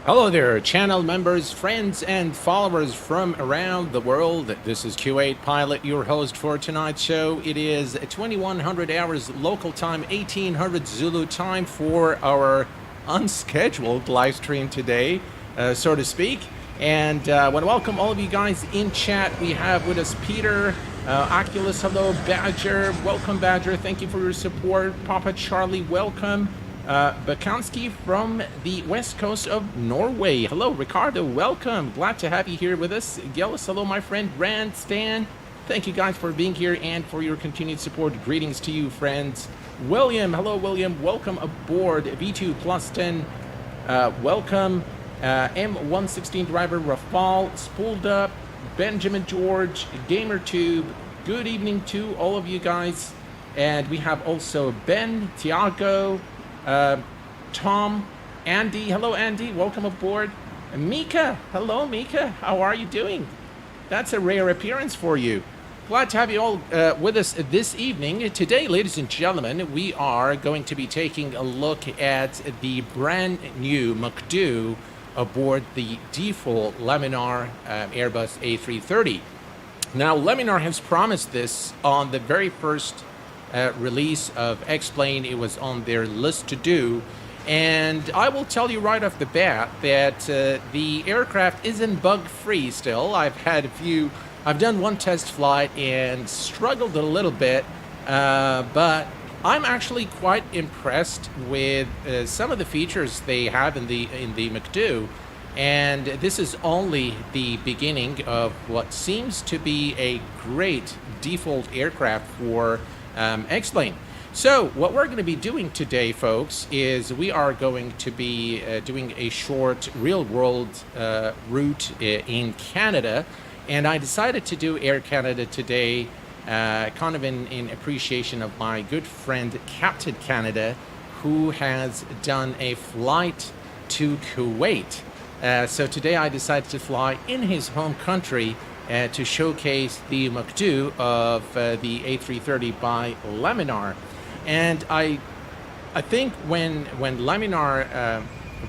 Hello there, channel members, friends, and followers from around the world. This is Q8 Pilot, your host for tonight's show. It is 2100 hours local time, 1800 Zulu time for our unscheduled live stream today, so to speak. And I want to welcome all of you guys in chat. We have with us Peter, Oculus, hello, Badger. Welcome, Badger. Thank you for your support. Papa Charlie, welcome. Bakanski from the west coast of Norway. Hello, Ricardo. Welcome. Glad to have you here with us. Gillis, hello, my friend. Rand, Stan. Thank you guys for being here and for your continued support. Greetings to you, friends. William, hello, William. Welcome aboard. V2 plus 10. Welcome. M116 driver Rafal, Spooled Up, Benjamin George, GamerTube. Good evening to all of you guys. And we have also Ben, Tiago, Tom, Andy. Hello, Andy. Welcome aboard. Mika. Hello, Mika. How are you doing? That's a rare appearance for you. Glad to have you all with us this evening. Today, ladies and gentlemen, we are going to be taking a look at the brand new MCDU aboard the default Laminar Airbus A330. Now, Laminar has promised this on the very first release of X-Plane. It was on their list to do. And I will tell you right off the bat that the aircraft isn't bug-free still. I've done one test flight and struggled a little bit, but I'm actually quite impressed with some of the features they have in the MCDU. And this is only the beginning of what seems to be a great default aircraft for X-Plane. So what we're going to be doing today, folks, is we are going to be doing a short real-world route in Canada. And I decided to do Air Canada today kind of in appreciation of my good friend Captain Canada, who has done a flight to Kuwait. So today I decided to fly in his home country to showcase the MCDU of the A330 by Laminar. And I think when Laminar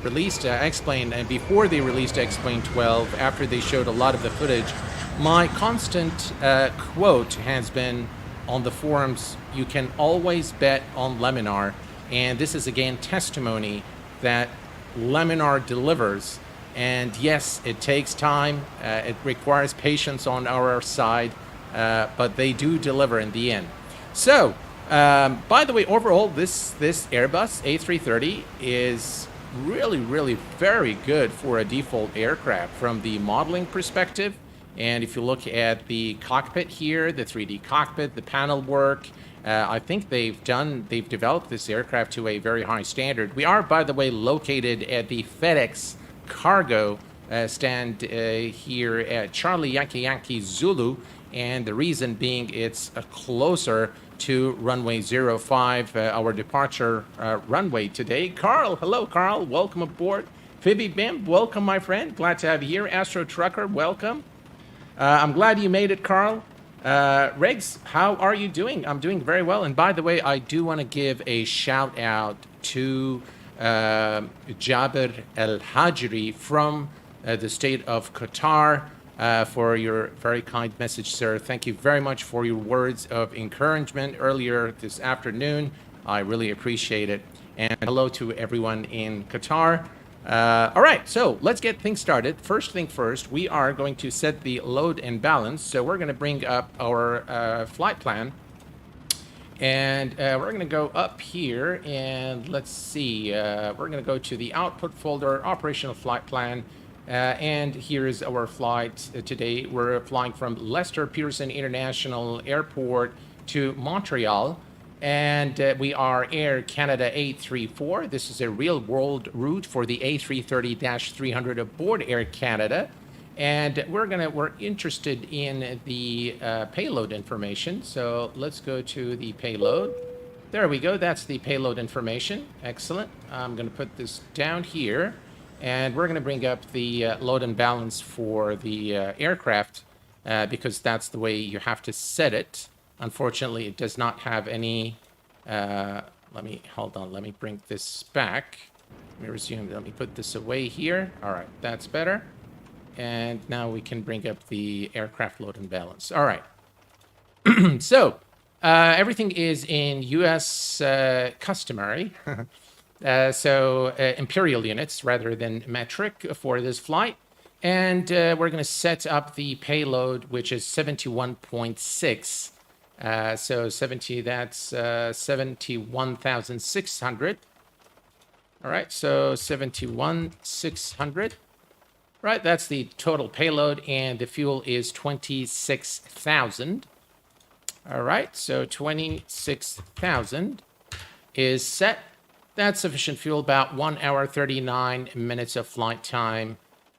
released X-Plane, and before they released X-Plane 12, after they showed a lot of the footage, my constant quote has been on the forums, you can always bet on Laminar. And this is again testimony that Laminar delivers. And yes, it takes time. It requires patience on our side, but they do deliver in the end. So, by the way, overall, this Airbus A330 is really very good for a default aircraft from the modeling perspective. And if you look at the cockpit here, the 3D cockpit, the panel work, I think they've developed this aircraft to a very high standard. We are, by the way, located at the FedEx cargo stand here at Charlie Yankee Zulu, and the reason being it's closer to runway 05, our departure runway today. Carl, hello Carl, welcome aboard. Phoebe Bim, welcome my friend, glad to have you here. Astro Trucker, welcome. I'm glad you made it, Carl. Regs, how are you doing? I'm doing very well, and by the way, I do want to give a shout out to Jabir El Hajri from the state of Qatar for your very kind message, sir. Thank you very much for your words of encouragement earlier this afternoon. I really appreciate it. And hello to everyone in Qatar. All right, so let's get things started. First thing first, we are going to set the load and balance. So we're going to bring up our flight plan. And we're going to go up here and let's see, we're going to go to the output folder, operational flight plan. And here is our flight today. We're flying from Lester Pearson International Airport to Montreal. And we are Air Canada 834. This is a real world route for the A330-300 aboard Air Canada. And we're interested in the payload information. So let's go to the payload. There we go. That's the payload information. Excellent. I'm going to put this down here. And we're going to bring up the load and balance for the aircraft because that's the way you have to set it. Unfortunately, it does not have any... hold on. Let me bring this back. Let me resume. Let me put this away here. All right, that's better. And now we can bring up the aircraft load and balance. All right. So everything is in U.S. Customary. So imperial units rather than metric for this flight. And we're going to set up the payload, which is 71.6. So 70, that's 71,600. All right, so 71,600. Right, that's the total payload, and the fuel is 26,000. All right, so 26,000 is set. That's sufficient fuel, about 1 hour, 39 minutes of flight time.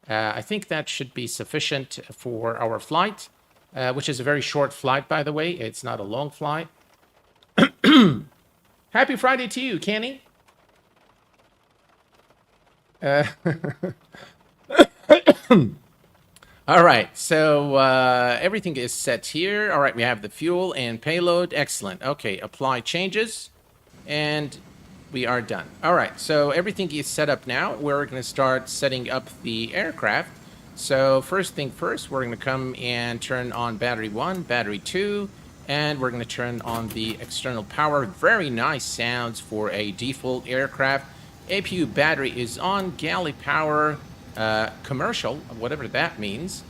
I think that should be sufficient for our flight, which is a very short flight, by the way. It's not a long flight. Happy Friday to you, Kenny. All right, so everything is set here. All right, we have the fuel and payload. Excellent. Okay, apply changes, and we are done. All right, so everything is set up now. We're going to start setting up the aircraft. So first thing first, we're going to come and turn on battery 1, battery 2, and we're going to turn on the external power. Very nice sounds for a default aircraft. APU battery is on, galley power, commercial, whatever that means.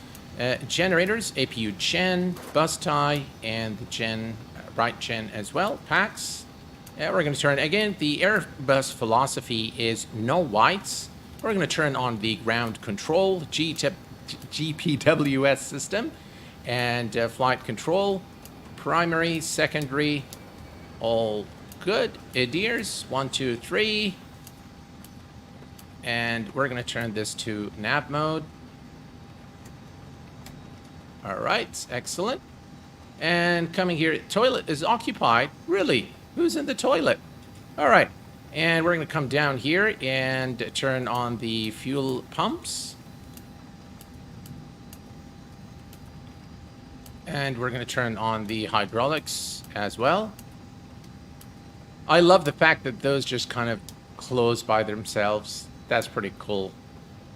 Generators, APU gen, bus tie, and the gen, right gen as well, packs. We're going to turn, again, the Airbus philosophy is no whites. We're going to turn on the ground control, GPWS system, and flight control, primary, secondary, all good. ADIRS, 1, 2, 3. And we're going to turn this to nav mode. All right, excellent. And coming here, toilet is occupied. Really? Who's in the toilet? All right. And we're going to come down here and turn on the fuel pumps. And we're going to turn on the hydraulics as well. I love the fact that those just kind of close by themselves. That's pretty cool.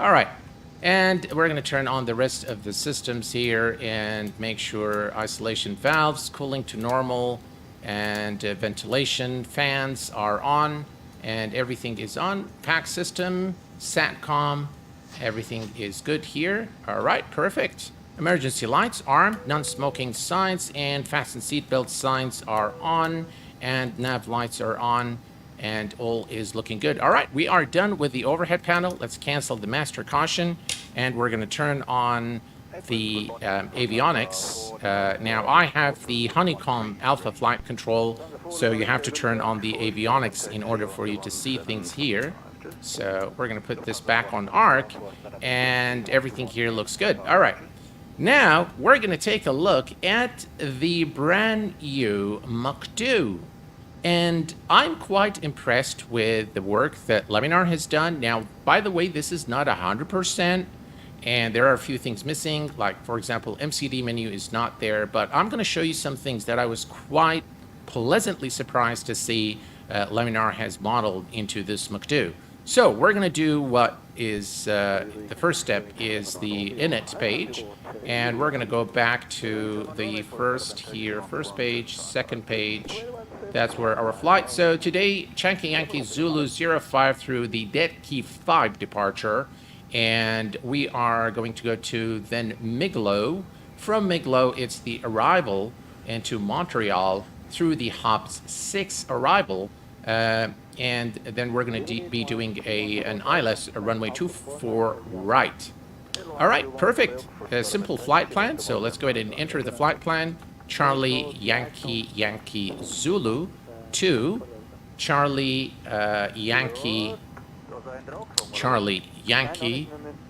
All right. And we're going to turn on the rest of the systems here and make sure isolation valves, cooling to normal, and ventilation fans are on, and everything is on. Pack system, SATCOM, everything is good here. All right, perfect. Emergency lights, arm, non-smoking signs, and fasten seatbelt signs are on, and nav lights are on. And all is looking good. All right, we are done with the overhead panel. Let's cancel the master caution, and we're going to turn on the avionics. Now, I have the Honeycomb Alpha flight control, so you have to turn on the avionics in order for you to see things here. So we're going to put this back on arc, and everything here looks good. All right. Now, we're going to take a look at the brand new MCDU. And I'm quite impressed with the work that Laminar has done. Now, by the way, this is not 100%, and there are a few things missing. Like, for example, MCD menu is not there. But I'm going to show you some things that I was quite pleasantly surprised to see Laminar has modeled into this MCDU. So we're going to do what is the first step is the init page. And we're going to go back to the first page, second page. That's where our flight. So today, Yankee Yankee Zulu 05 through the Dead Key 5 departure. And we are going to go to then Miglo. From Miglo, it's the arrival into Montreal through the Hops 6 arrival. And then we're going to be doing an ILS, a runway 24 right. All right, perfect. A simple flight plan. So let's go ahead and enter the flight plan. Charlie Yankee Yankee Zulu to Charlie Yankee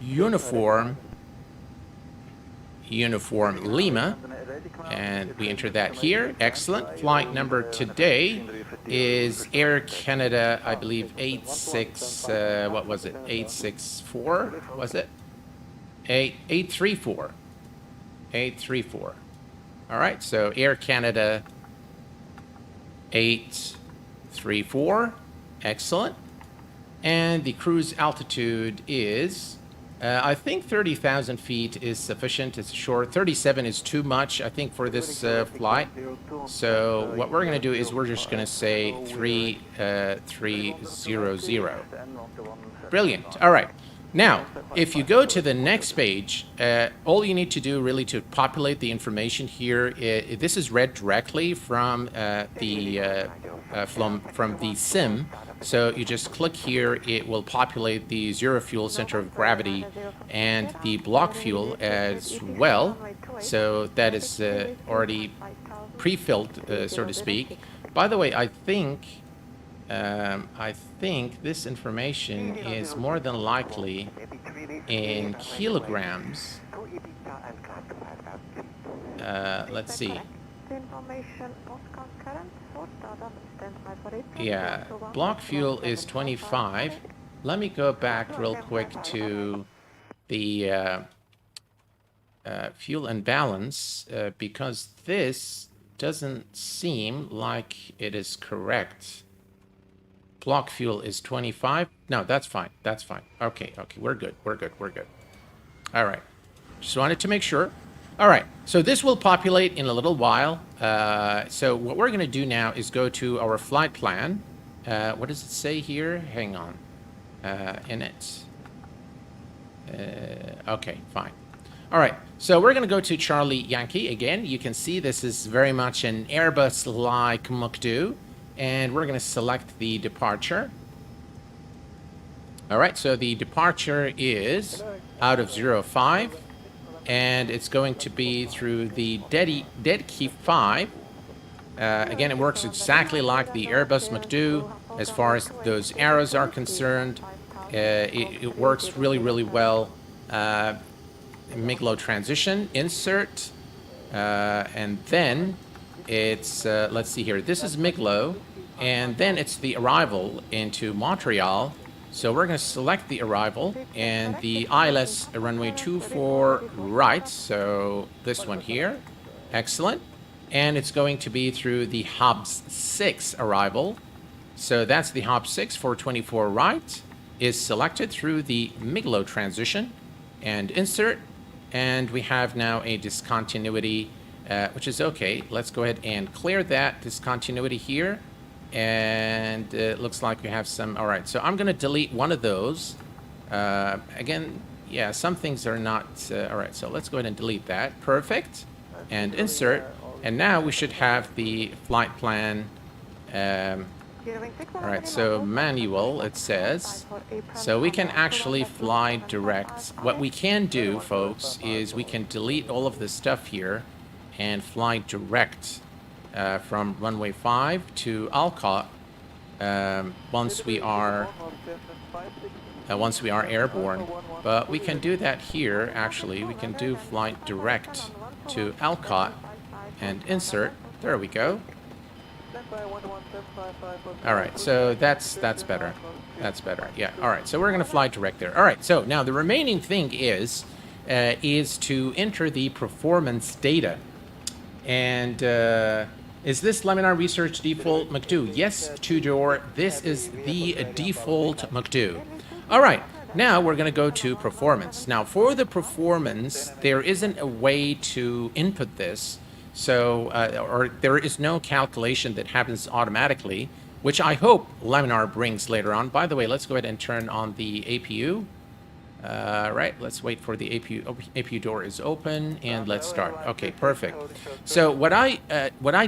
Uniform Lima, and we enter that here. Excellent. Flight number today is Air Canada, I believe what was it? 864 was it? 834. 834. All right, so Air Canada 834. Excellent. And the cruise altitude is, I think 30,000 feet is sufficient. It's short. 37 is too much, I think, for this flight. So what we're going to do is we're just going to say 300. Brilliant. All right. Now, if you go to the next page, all you need to do really to populate the information here, this is read directly from the sim. So you just click here, it will populate the zero fuel center of gravity and the block fuel as well. So that is already pre-filled, so to speak. By the way, I think this information is more than likely in kilograms. Let's see. Yeah, block fuel is 25. Let me go back real quick to the fuel and balance because this doesn't seem like it is correct. Block fuel is 25. No, that's fine. That's fine. Okay, we're good. All right. Just wanted to make sure. All right, so this will populate in a little while. So what we're going to do now is go to our flight plan. What does it say here? Hang on. In it. Okay, fine. All right, so we're going to go to Charlie Yankee again. You can see this is very much an Airbus-like MCDU. And we're going to select the departure. All right, so the departure is out of 05. And it's going to be through the dead key 5. Again, it works exactly like the Airbus MCDU as far as those arrows are concerned. It works really, really well. MIGLO transition, insert, and then it's, let's see here, this is MIGLO, and then it's the arrival into Montreal. So we're going to select the arrival and the ILS runway 24 right, so this one here, excellent. And it's going to be through the Hobbs 6 arrival. So that's the Hobbs 6 for 24 right, is selected through the MIGLO transition and insert. And we have now a discontinuity, which is okay. Let's go ahead and clear that discontinuity here. And it looks like we have some. All right, so I'm going to delete one of those. Again, yeah, some things are not. All right, so let's go ahead and delete that. Perfect. And insert. And now we should have the flight plan. All right, so manual, it says. So we can actually fly direct. What we can do, folks, is we can delete all of this stuff here and fly direct from runway 5 to Alcott once we are airborne. But we can do that here, actually. We can do flight direct to Alcott and insert. There we go. All right, so that's better. That's better. Yeah. All right, so we're going to fly direct there. All right, so now the remaining thing is to enter the performance data. And is this Laminar Research default MCDU? Yes, two-door. This is the default MCDU. All right, now we're going to go to performance. Now, for the performance, there isn't a way to input this. So, or there is no calculation that happens automatically, which I hope Laminar brings later on. By the way, let's go ahead and turn on the APU. Right, let's wait for the APU door is open, and let's start. Okay, perfect. So what I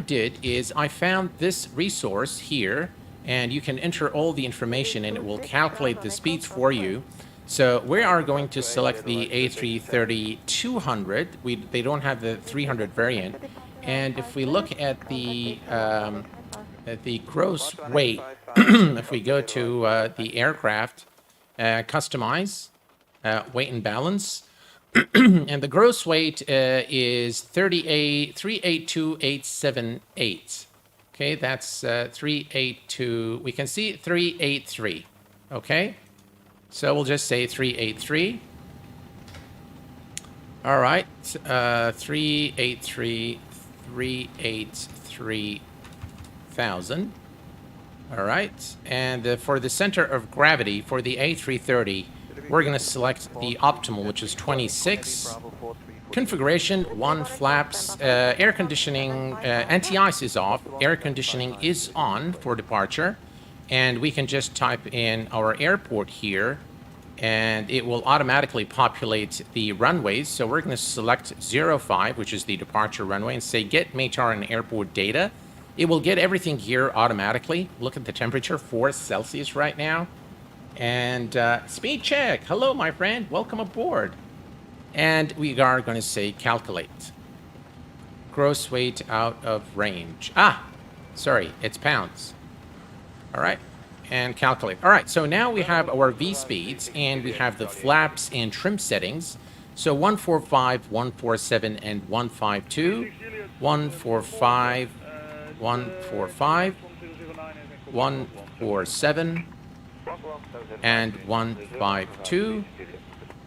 did is I found this resource here, and you can enter all the information, and it will calculate the speeds for you. So we are going to select the A330-200. They don't have the 300 variant. And if we look at the gross weight, if we go to the aircraft, customize, weight and balance, and the gross weight is 382,878. Okay, that's 382. We can see 383. Okay. So we'll just say 383. All right, 383,000. All right, and for the center of gravity for the A330, we're going to select the optimal, which is 26. Configuration 1 flaps, air conditioning, anti-ice is off, air conditioning is on for departure, and we can just type in our airport here, and it will automatically populate the runways. So we're going to select 05, which is the departure runway, and say get METAR and airport data. It will get everything here automatically. Look at the temperature, 4 Celsius right now. And speed check. Hello, my friend. Welcome aboard. And we are going to say calculate. Gross weight out of range. Sorry, it's pounds. All right. And calculate. All right, so now we have our V speeds, and we have the flaps and trim settings. So 145, 147, and 152. 145, 145, 147, and 152.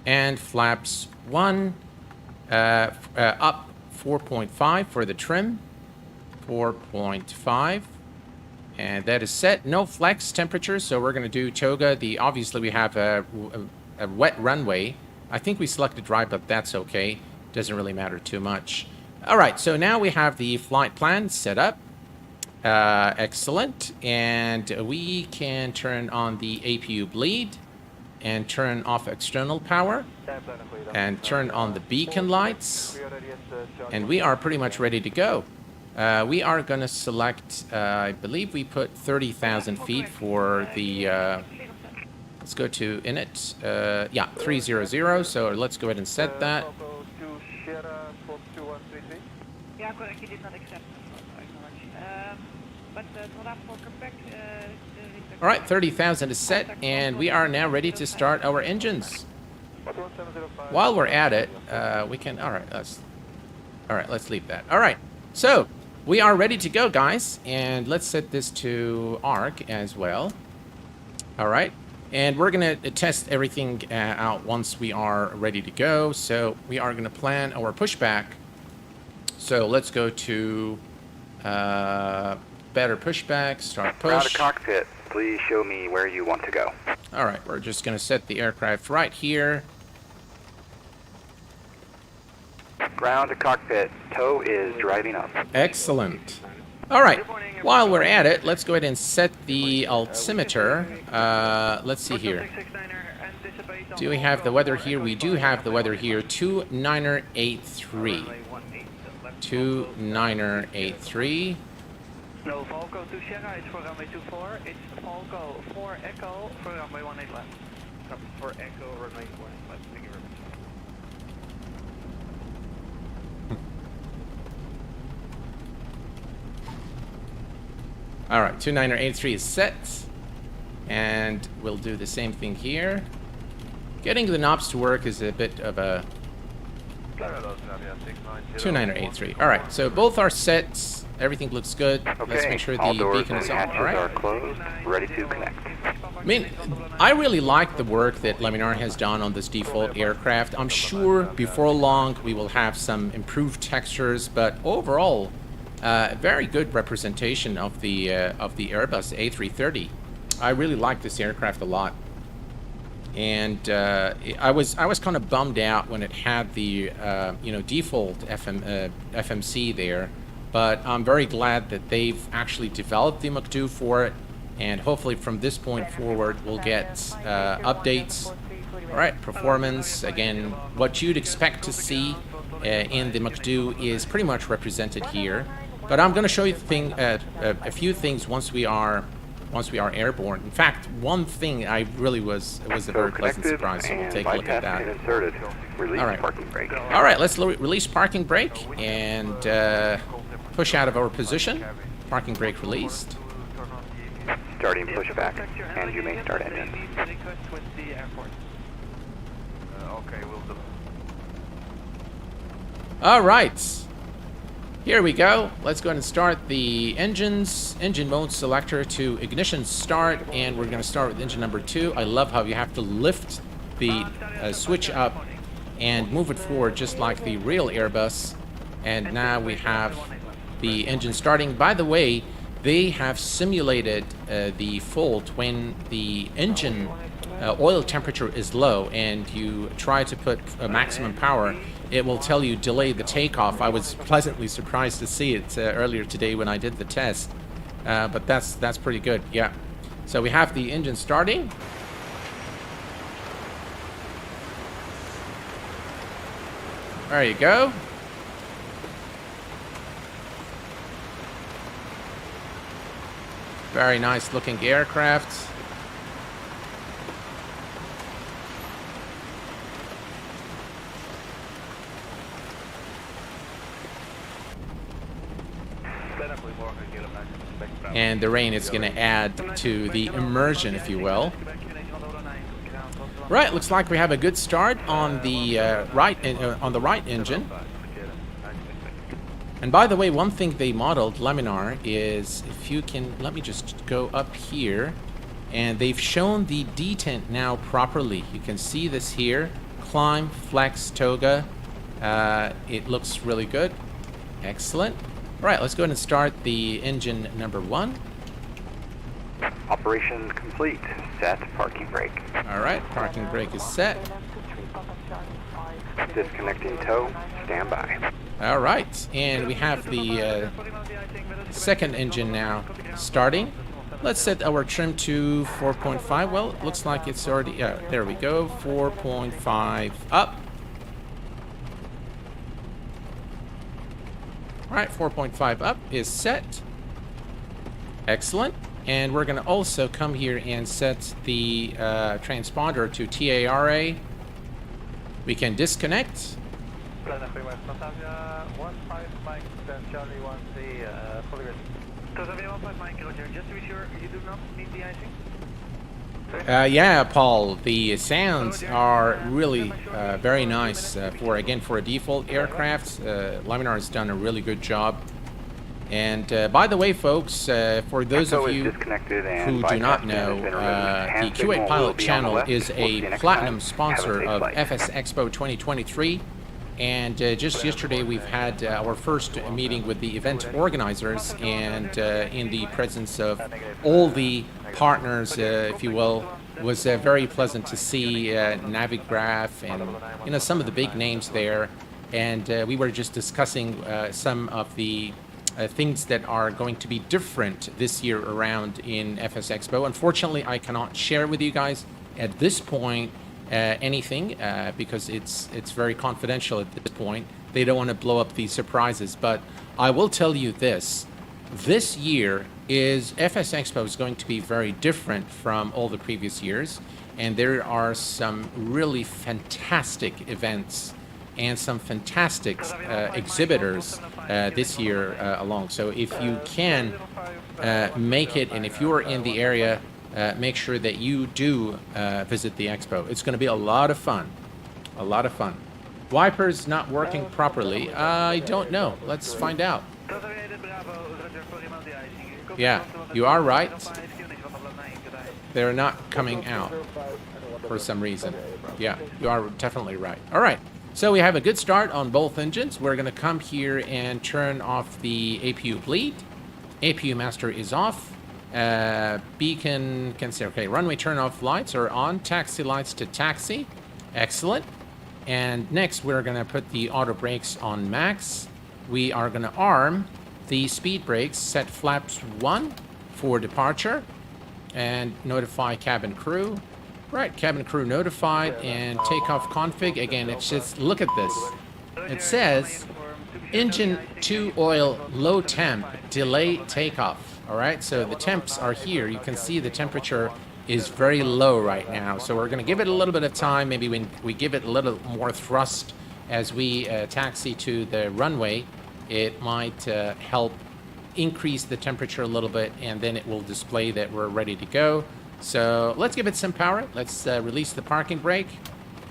And flaps 1, up 4.5 for the trim, 4.5. And that is set. No flex temperature, so we're going to do toga. Obviously, we have a wet runway. I think we selected dry, but that's okay. Doesn't really matter too much. All right, so now we have the flight plan set up. Excellent. And we can turn on the APU bleed and turn off external power and turn on the beacon lights. And we are pretty much ready to go. We are going to select, I believe we put 30,000 feet for the, let's go to init, yeah, 300, so let's go ahead and set that. Yeah, correct, you did not accept. All right, 30,000 is set, and we are now ready to start our engines. While we're at it, we can, all right, let's leave that. All right, so we are ready to go, guys, and let's set this to arc as well. All right, and we're going to test everything out once we are ready to go. So we are going to plan our pushback. So let's go to better pushback, start push. Ground to cockpit, please show me where you want to go. All right, we're just going to set the aircraft right here. Ground to cockpit, tow is driving up. Excellent. All right, while we're at it, let's go ahead and set the altimeter. Let's see here. Do we have the weather here? We do have the weather here. 2983. 2983. No, Volco to Sierra is for runway 24. It's Volco 4 Echo for runway 18 left. Copy, 4 Echo, runway 4 left. Thank you very much. All right, 2983 is set. And we'll do the same thing here. Getting the knobs to work is a bit of a 2983. All right, so both are set. Everything looks good. Okay, let's make sure the all doors beacon is and on. hatches All right. are closed, ready to connect. I mean, I really like the work that Laminar has done on this default aircraft. I'm sure before long we will have some improved textures, but overall, very good representation of the Airbus A330. I really like this aircraft a lot. And I was kind of bummed out when it had the default FMC there, but I'm very glad that they've actually developed the MCDU for it, and hopefully from this point forward we'll get updates. All right, performance, again, what you'd expect to see in the MCDU is pretty much represented here, but I'm going to show you a few things once we are airborne. In fact, one thing I really was a very pleasant surprise, so we'll take a look at that. Inserted. Release All right. parking brake. All right, let's release parking brake and push out of our position. Parking brake released. Starting pushback, and you may start engine. All right. Here we go. Let's go ahead and start the engines. Engine mode selector to ignition start, and we're going to start with engine number 2. I love how you have to lift the switch up and move it forward just like the real Airbus. And now we have the engine starting. By the way, they have simulated the fault when the engine oil temperature is low and you try to put a maximum power. It will tell you delay the takeoff. I was pleasantly surprised to see it earlier today when I did the test, but that's pretty good. Yeah. So we have the engine starting. There you go. Very nice looking aircraft. And the rain is going to add to the immersion, if you will. Right, looks like we have a good start on the right engine. And by the way, one thing they modeled, Laminar, is if you can, let me just go up here, and they've shown the detent now properly. You can see this here, climb, flex, toga. It looks really good. Excellent. All right, let's go ahead and start the engine number 1. Operation complete. Set parking brake. All right, parking brake is set. Disconnecting tow. Stand by. All right, and we have the second engine now starting. Let's set our trim to 4.5. Well, it looks like it's already, there we go, 4.5 up. All right, 4.5 up is set. Excellent. And we're going to also come here and set the transponder to TARA. We can disconnect. Just to be sure, you do not need the icing? Yeah, Paul, the sounds are really very nice for a default aircraft. Laminar has done a really good job. And by the way, folks, for those of you who do not know, the Q8 Pilot channel is a platinum sponsor of FS Expo 2023. And just yesterday, we've had our first meeting with the event organizers, and in the presence of all the partners, if you will, was very pleasant to see Navigraph and some of the big names there. And we were just discussing some of the things that are going to be different this year around in FS Expo. Unfortunately, I cannot share with you guys at this point anything because it's very confidential at this point. They don't want to blow up these surprises, but I will tell you this year FS Expo is going to be very different from all the previous years, and there are some really fantastic events and some fantastic exhibitors this year along. So if you can make it, and if you're in the area, make sure that you do visit the expo. It's going to be a lot of fun. A lot of fun. Wipers not working properly. I don't know. Let's find out. Yeah, you are right. They're not coming out for some reason. Yeah, you are definitely right. All right. So we have a good start on both engines. We're going to come here and turn off the APU bleed. APU master is off. Beacon can say, okay, runway turn off lights are on. Taxi lights to taxi. Excellent. And next we're going to put the auto brakes on max. We are going to arm the speed brakes, set flaps 1 for departure, and notify cabin crew. Right, cabin crew notified, and takeoff config. Again, it's just, look at this. It says engine 2 oil low temp, delay takeoff. All right, so the temps are here. You can see the temperature is very low right now. So we're going to give it a little bit of time. Maybe when we give it a little more thrust as we taxi to the runway, it might help increase the temperature a little bit, and then it will display that we're ready to go. So let's give it some power. Let's release the parking brake,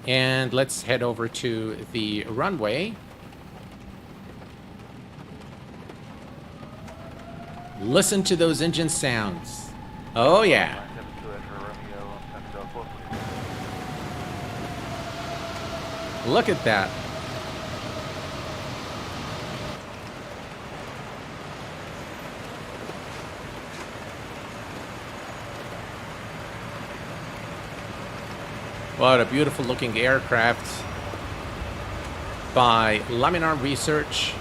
and let's head over to the runway. Listen to those engine sounds. Oh yeah. Look at that. What a beautiful looking aircraft by Laminar Research.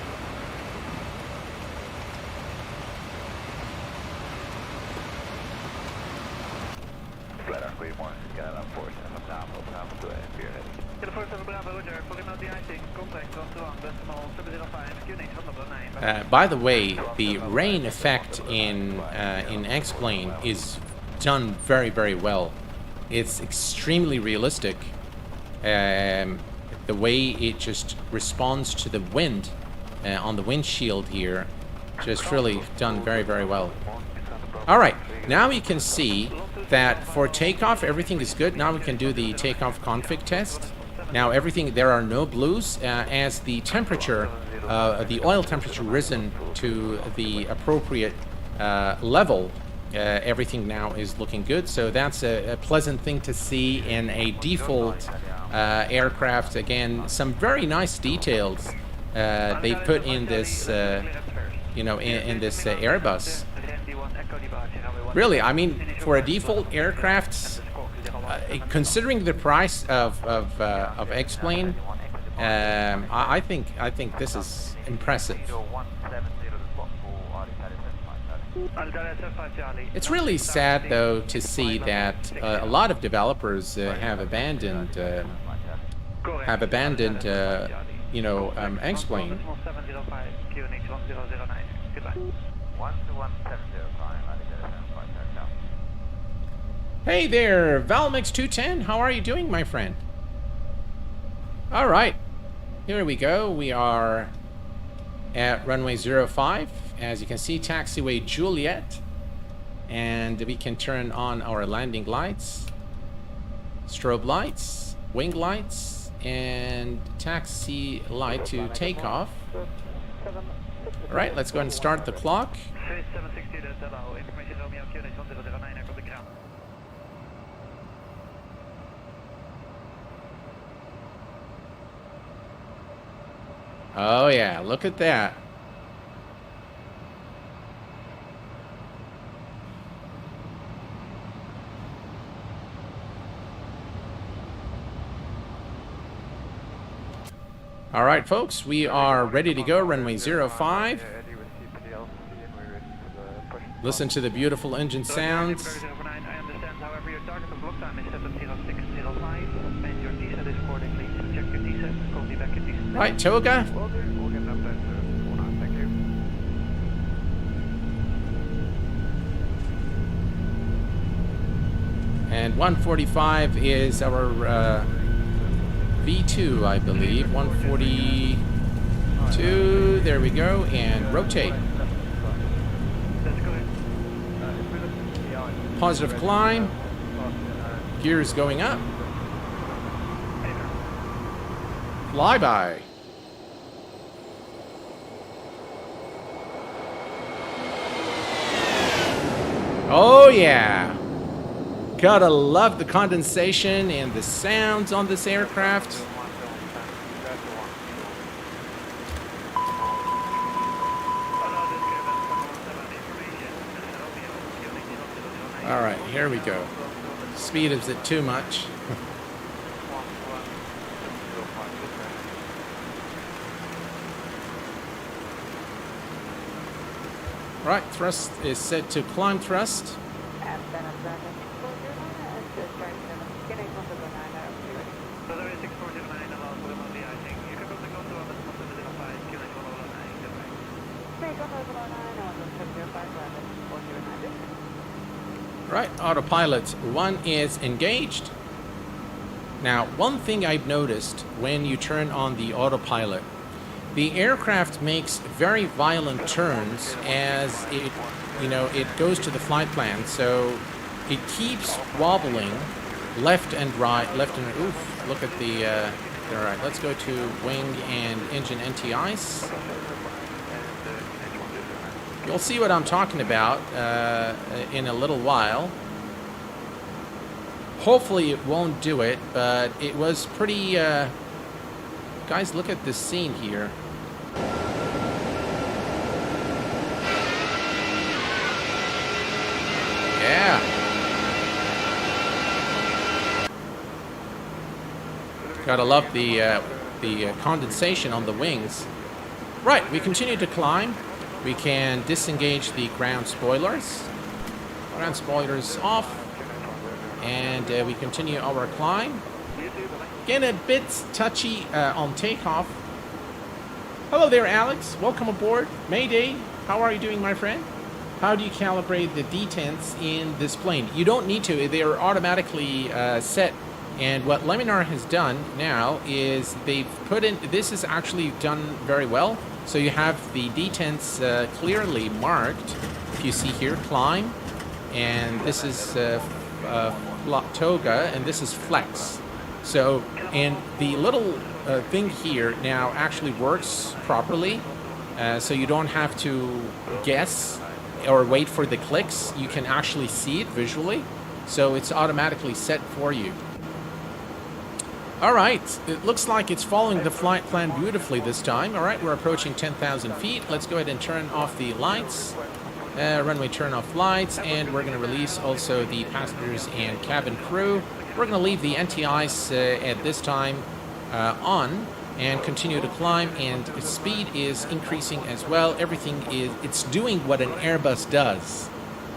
By the way, the rain effect in X-plane is done very, very well. It's extremely realistic. The way it just responds to the wind on the windshield here, just really done very, very well. All right, now we can see that for takeoff, everything is good. Now we can do the takeoff config test. Now everything, there are no blues as the temperature, the oil temperature risen to the appropriate level. Everything now is looking good, so that's a pleasant thing to see in a default aircraft. Again, some very nice details they put in this, you know, in this Airbus. Really, I mean, for a default aircraft, considering the price of X-plane, I think this is impressive. It's really sad, though, to see that a lot of developers have abandoned, you know, X-plane. Hey there, Valmix210. How are you doing, my friend? All right, here we go. We are at runway 05. As you can see, taxiway Juliet, and we can turn on our landing lights, strobe lights, wing lights, and taxi light to take off. All right, let's go ahead and start the clock. Oh yeah, look at that. All right, folks, we are ready to go, runway 05. Listen to the beautiful engine sounds. Right, Toga. And 145 is our V2, I believe. 142. There we go. And rotate. Positive climb. Gears going up. Flyby. Oh yeah. Gotta love the condensation and the sounds on this aircraft. All right, here we go. Speed is it too much? Right, thrust is set to climb thrust. Right, autopilot 1 is engaged. Now, one thing I've noticed when you turn on the autopilot, the aircraft makes very violent turns as it, you know, it goes to the flight plan. So it keeps wobbling left and right, left and right. Oof, look at the, all right, let's go to wing and engine anti-ice. You'll see what I'm talking about in a little while. Hopefully it won't do it, but it was pretty... guys, look at this scene here. Yeah. Gotta love the condensation on the wings. Right, we continue to climb. We can disengage the ground spoilers. Ground spoilers off. And we continue our climb. Getting a bit touchy on takeoff. Hello there, Alex. Welcome aboard. Mayday. How are you doing, my friend? How do you calibrate the detents in this plane? You don't need to. They are automatically set. And what Laminar has done now is they've put in... This is actually done very well. So you have the detents clearly marked. If you see here, climb. And this is toga, and this is flex. So, and the little thing here now actually works properly. So you don't have to guess or wait for the clicks. You can actually see it visually. So it's automatically set for you. All right, it looks like it's following the flight plan beautifully this time. All right, we're approaching 10,000 feet. Let's go ahead and turn off the lights. Runway turn off lights, and we're going to release also the passengers and cabin crew. We're going to leave the NTIs at this time on and continue to climb, and speed is increasing as well. Everything is, it's doing what an Airbus does.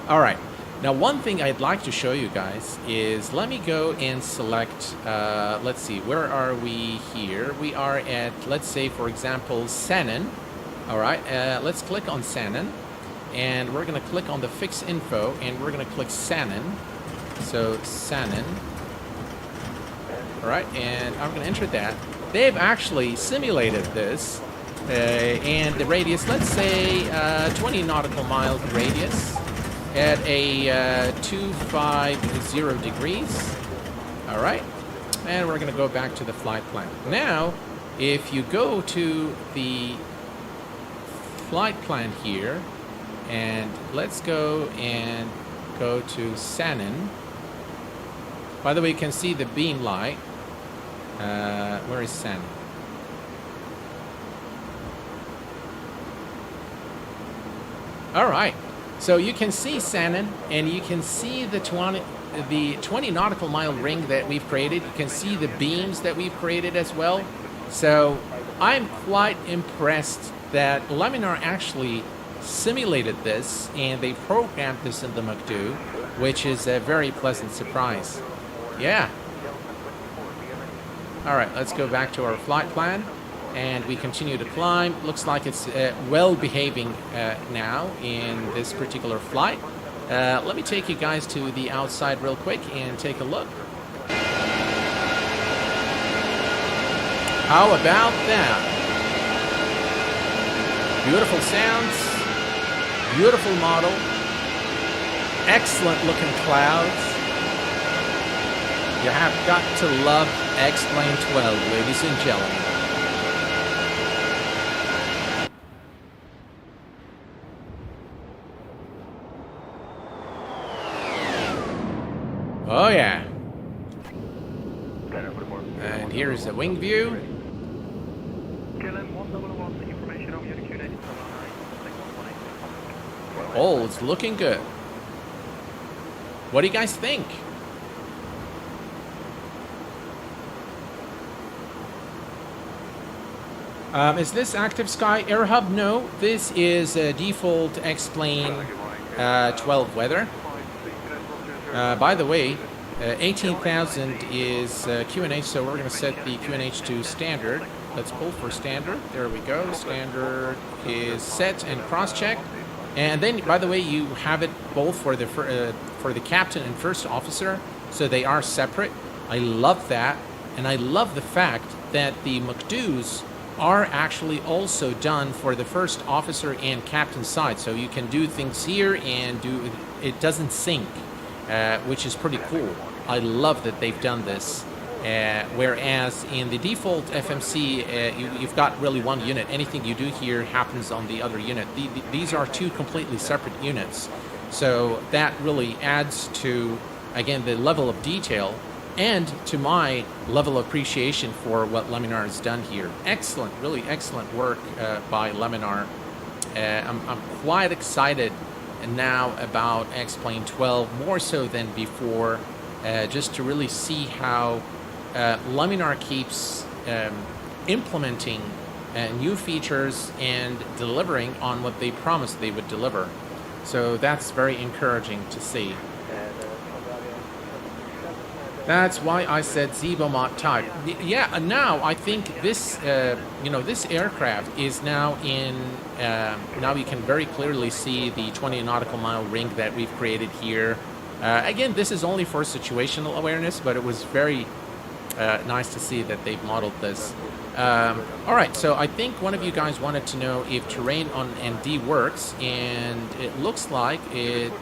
All right. Now, one thing I'd like to show you guys is, let me go and select, let's see, where are we here? We are at, let's say, for example, Sanan. All right, let's click on Sanan, and we're going to click on the fix info, and we're going to click Sanan. So, Sanan. All right, and I'm going to enter that. They've actually simulated this, and the radius, let's say, 20 nautical miles radius. At a 250 degrees. All right, and we're going to go back to the flight plan. Now, if you go to the flight plan here, and let's go to Sanan. By the way, you can see the beam light. Where is Sanan? All right. So you can see Sanan, and you can see the 20 nautical mile ring that we've created. You can see the beams that we've created as well. So I'm quite impressed that Laminar actually simulated this, and they programmed this in the MCDU, which is a very pleasant surprise. Yeah. All right, let's go back to our flight plan. And we continue to climb. Looks like it's well behaving now in this particular flight. Let me take you guys to the outside real quick and take a look. How about that? Beautiful sounds, beautiful model, excellent looking clouds. You have got to love X-Plane 12, ladies and gentlemen. Oh yeah. And here's the wing view. Oh, it's looking good. What do you guys think? Is this Active Sky Air Hub? No, this is a default X-Plane 12 weather. By the way, 18,000 is QNH, so we're going to set the QNH to standard. Let's pull for standard. There we go. Standard is set and cross-checked. And then, by the way, you have it both for the captain and first officer, so they are separate. I love that, and I love the fact that the MCDUs are actually also done for the first officer and captain side, so you can do things here and do it doesn't sync. Which is pretty cool. I love that they've done this. Whereas in the default FMC, you've got really one unit. Anything you do here happens on the other unit. These are two completely separate units. So that really adds to, again, the level of detail and to my level of appreciation for what Laminar has done here. Excellent, really excellent work by Laminar. I'm quite excited now about X-Plane 12, more so than before, just to really see how Laminar keeps implementing new features and delivering on what they promised they would deliver. So that's very encouraging to see. That's why I said Zebomot type. Yeah, now I think this, this aircraft is now in, now you can very clearly see the 20 nautical mile ring that we've created here. Again, this is only for situational awareness, but it was very nice to see that they've modeled this. All right, so I think one of you guys wanted to know if terrain on ND works, and it looks like it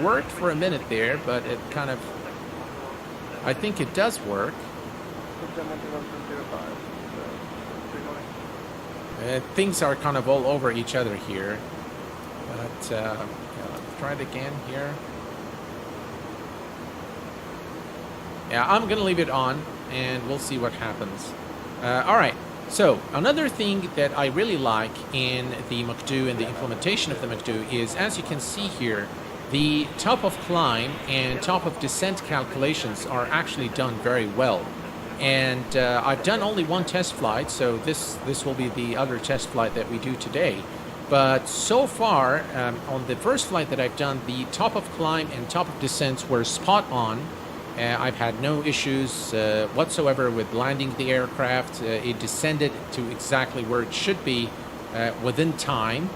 worked for a minute there, but it kind of, I think it does work. Things are kind of all over each other here, but yeah, let's try it again here. Yeah, I'm gonna leave it on and we'll see what happens. All right, so another thing that I really like in the MCDU and the implementation of the MCDU is, as you can see here, the top of climb and top of descent calculations are actually done very well. And I've done only one test flight, so this will be the other test flight that we do today. But so far, on the first flight that I've done, the top of climb and top of descents were spot on. I've had no issues whatsoever with landing the aircraft. It descended to exactly where it should be within time.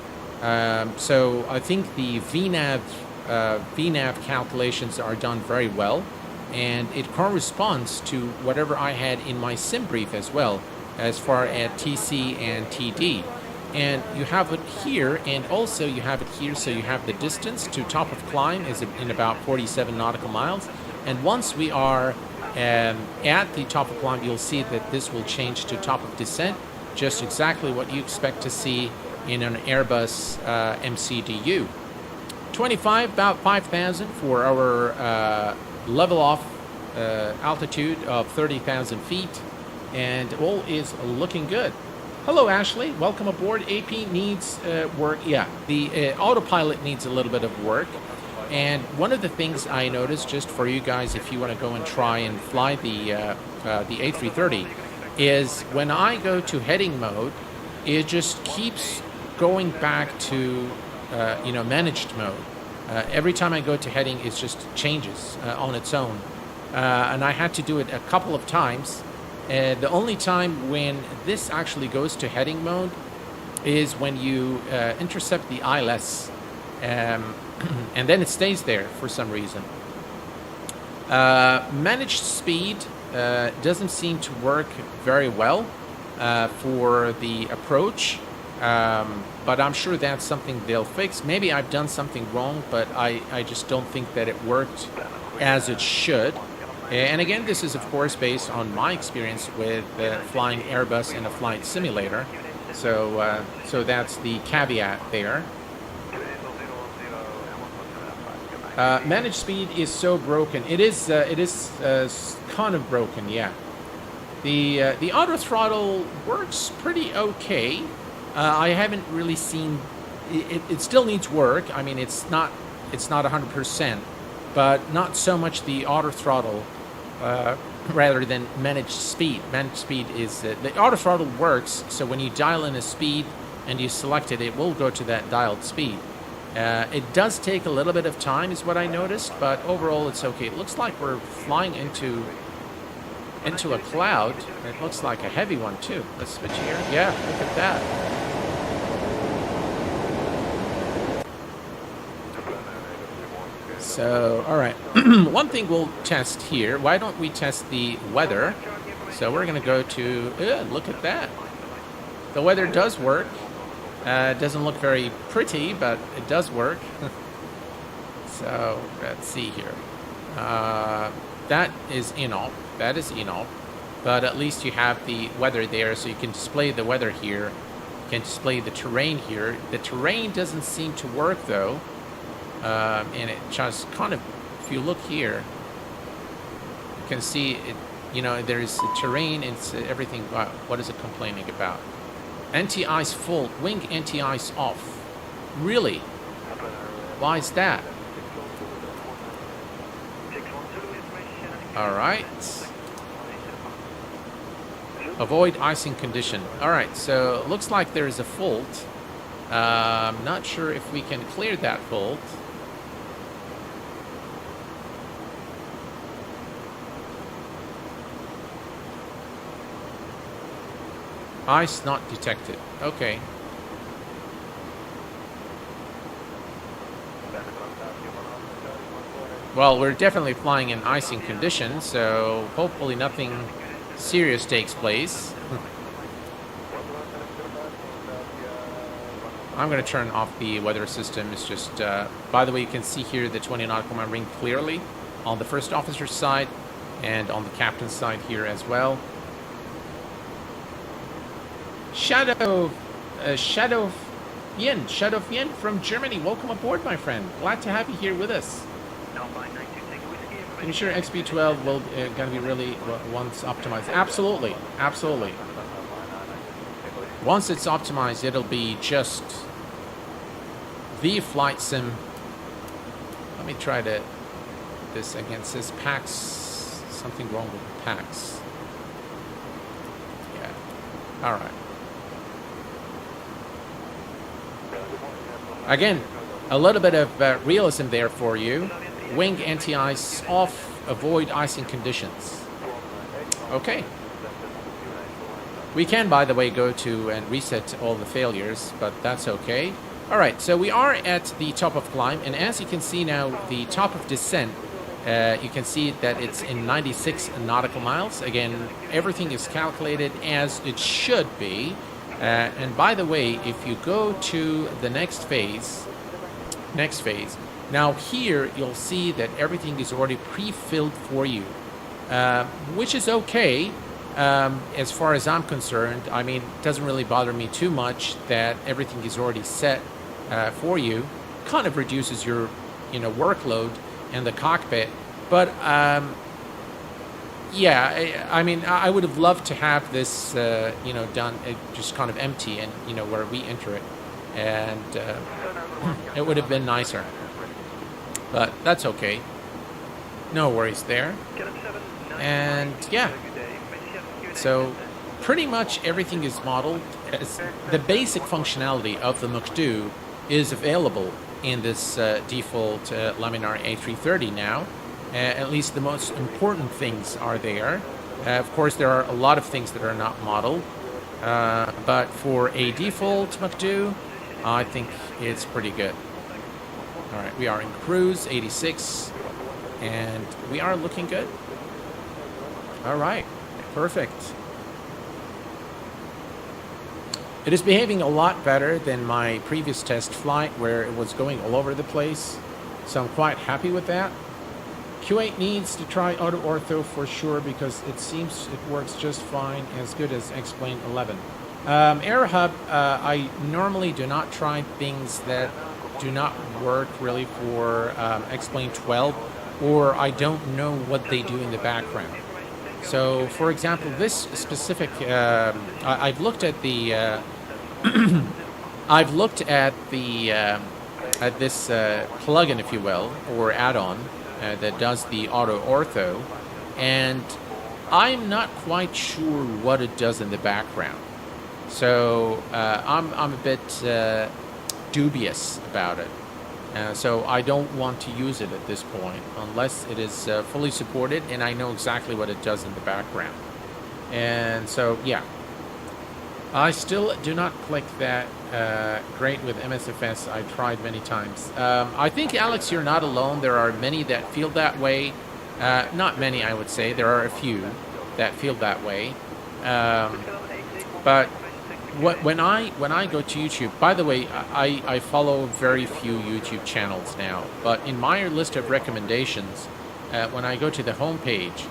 So I think the VNAV calculations are done very well, and it corresponds to whatever I had in my sim brief as well, as far as TC and TD. And you have it here, and also you have it here, so you have the distance to top of climb is in about 47 nautical miles. And once we are at the top of climb, you'll see that this will change to top of descent, just exactly what you expect to see in an Airbus MCDU. 25, about 5,000 for our level off altitude of 30,000 feet, and all is looking good. Hello, Ashley. Welcome aboard. AP needs work. Yeah, the autopilot needs a little bit of work. And one of the things I noticed, just for you guys, if you want to go and try and fly the A330, is when I go to heading mode, it just keeps going back to managed mode. Every time I go to heading, it just changes on its own. And I had to do it a couple of times. The only time when this actually goes to heading mode is when you intercept the ILS. And then it stays there for some reason. Managed speed doesn't seem to work very well for the approach, but I'm sure that's something they'll fix. Maybe I've done something wrong, but I just don't think that it worked as it should. And again, this is of course based on my experience with flying Airbus in a flight simulator. So that's the caveat there. Managed speed is so broken. It is kind of broken, yeah. The auto throttle works pretty okay. I haven't really seen it still needs work. I mean, it's not 100%, but not so much the auto throttle rather than managed speed. Managed speed is the auto throttle works. So when you dial in a speed and you select it, it will go to that dialed speed. It does take a little bit of time, is what I noticed, but overall it's okay. It looks like we're flying into a cloud. It looks like a heavy one too. Let's switch here. Yeah, look at that. So, all right. One thing we'll test here. Why don't we test the weather? So we're going to go to, look at that. The weather does work. It doesn't look very pretty, but it does work. So let's see here. That is INOP. That is INOP. But at least you have the weather there, so you can display the weather here. You can display the terrain here. The terrain doesn't seem to work though. And it just kind of, if you look here, you can see it. There's the terrain. It's everything. What is it complaining about? Anti-ice full, wing anti-ice off. Really? Why is that? All right. Avoid icing condition. All right, so looks like there is a fault. Not sure if we can clear that fault. Ice not detected. Okay. Well, we're definitely flying in icing conditions, so hopefully nothing serious takes place. I'm going to turn off the weather system. It's just, by the way, you can see here the 20 nautical mile ring clearly on the first officer's side and on the captain's side here as well. Shadow Yin from Germany. Welcome aboard, my friend. Glad to have you here with us. Can you sure XB12 will gonna be really once optimized? Absolutely, absolutely. Once it's optimized, it'll be just the flight sim. Let me try this again. It says PAX. Something wrong with the PAX. Yeah. All right. Again, a little bit of realism there for you. Wing anti-ice off, avoid icing conditions. Okay. We can, by the way, go to and reset all the failures, but that's okay. All right, so we are at the top of climb, and as you can see now, the top of descent, you can see that it's in 96 nautical miles. Again, everything is calculated as it should be. And by the way, if you go to the next phase, now here you'll see that everything is already pre-filled for you, which is okay as far as I'm concerned. I mean, it doesn't really bother me too much that everything is already set for you. Kind of reduces your, workload in the cockpit, but yeah, I mean, I would have loved to have this, done just kind of empty and, where we enter it. And it would have been nicer. But that's okay. No worries there. And yeah. So pretty much everything is modeled. The basic functionality of the MCDU is available in this default Laminar A330 now. At least the most important things are there. Of course, there are a lot of things that are not modeled. But for a default MCDU, I think it's pretty good. All right, we are in cruise 86, and we are looking good. All right, perfect. It is behaving a lot better than my previous test flight where it was going all over the place, so I'm quite happy with that. Q8 needs to try auto ortho for sure because it seems it works just fine, as good as xplane 11. AirHub, I normally do not try things that do not work really for xplane 12, or I don't know what they do in the background. So, for example, this specific, I've looked at the, at this plugin, if you will, or add-on that does the auto ortho, and I'm not quite sure what it does in the background. So I'm a bit dubious about it. So I don't want to use it at this point unless it is fully supported and I know exactly what it does in the background. And so, yeah. I still do not click that great with MSFS. I tried many times. I think, Alex, you're not alone. There are many that feel that way. Not many, I would say. There are a few that feel that way. But when I go to YouTube, by the way, I follow very few YouTube channels now. But in my list of recommendations, when I go to the homepage,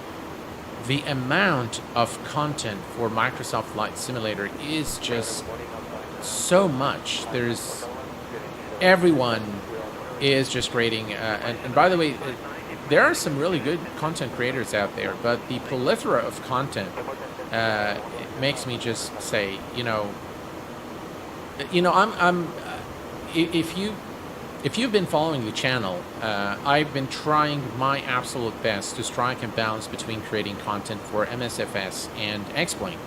the amount of content for Microsoft Flight Simulator is just so much. Everyone is just rating, and by the way, there are some really good content creators out there, but the plethora of content it makes me just say, if you've been following the channel, I've been trying my absolute best to strike a balance between creating content for MSFS and xplane.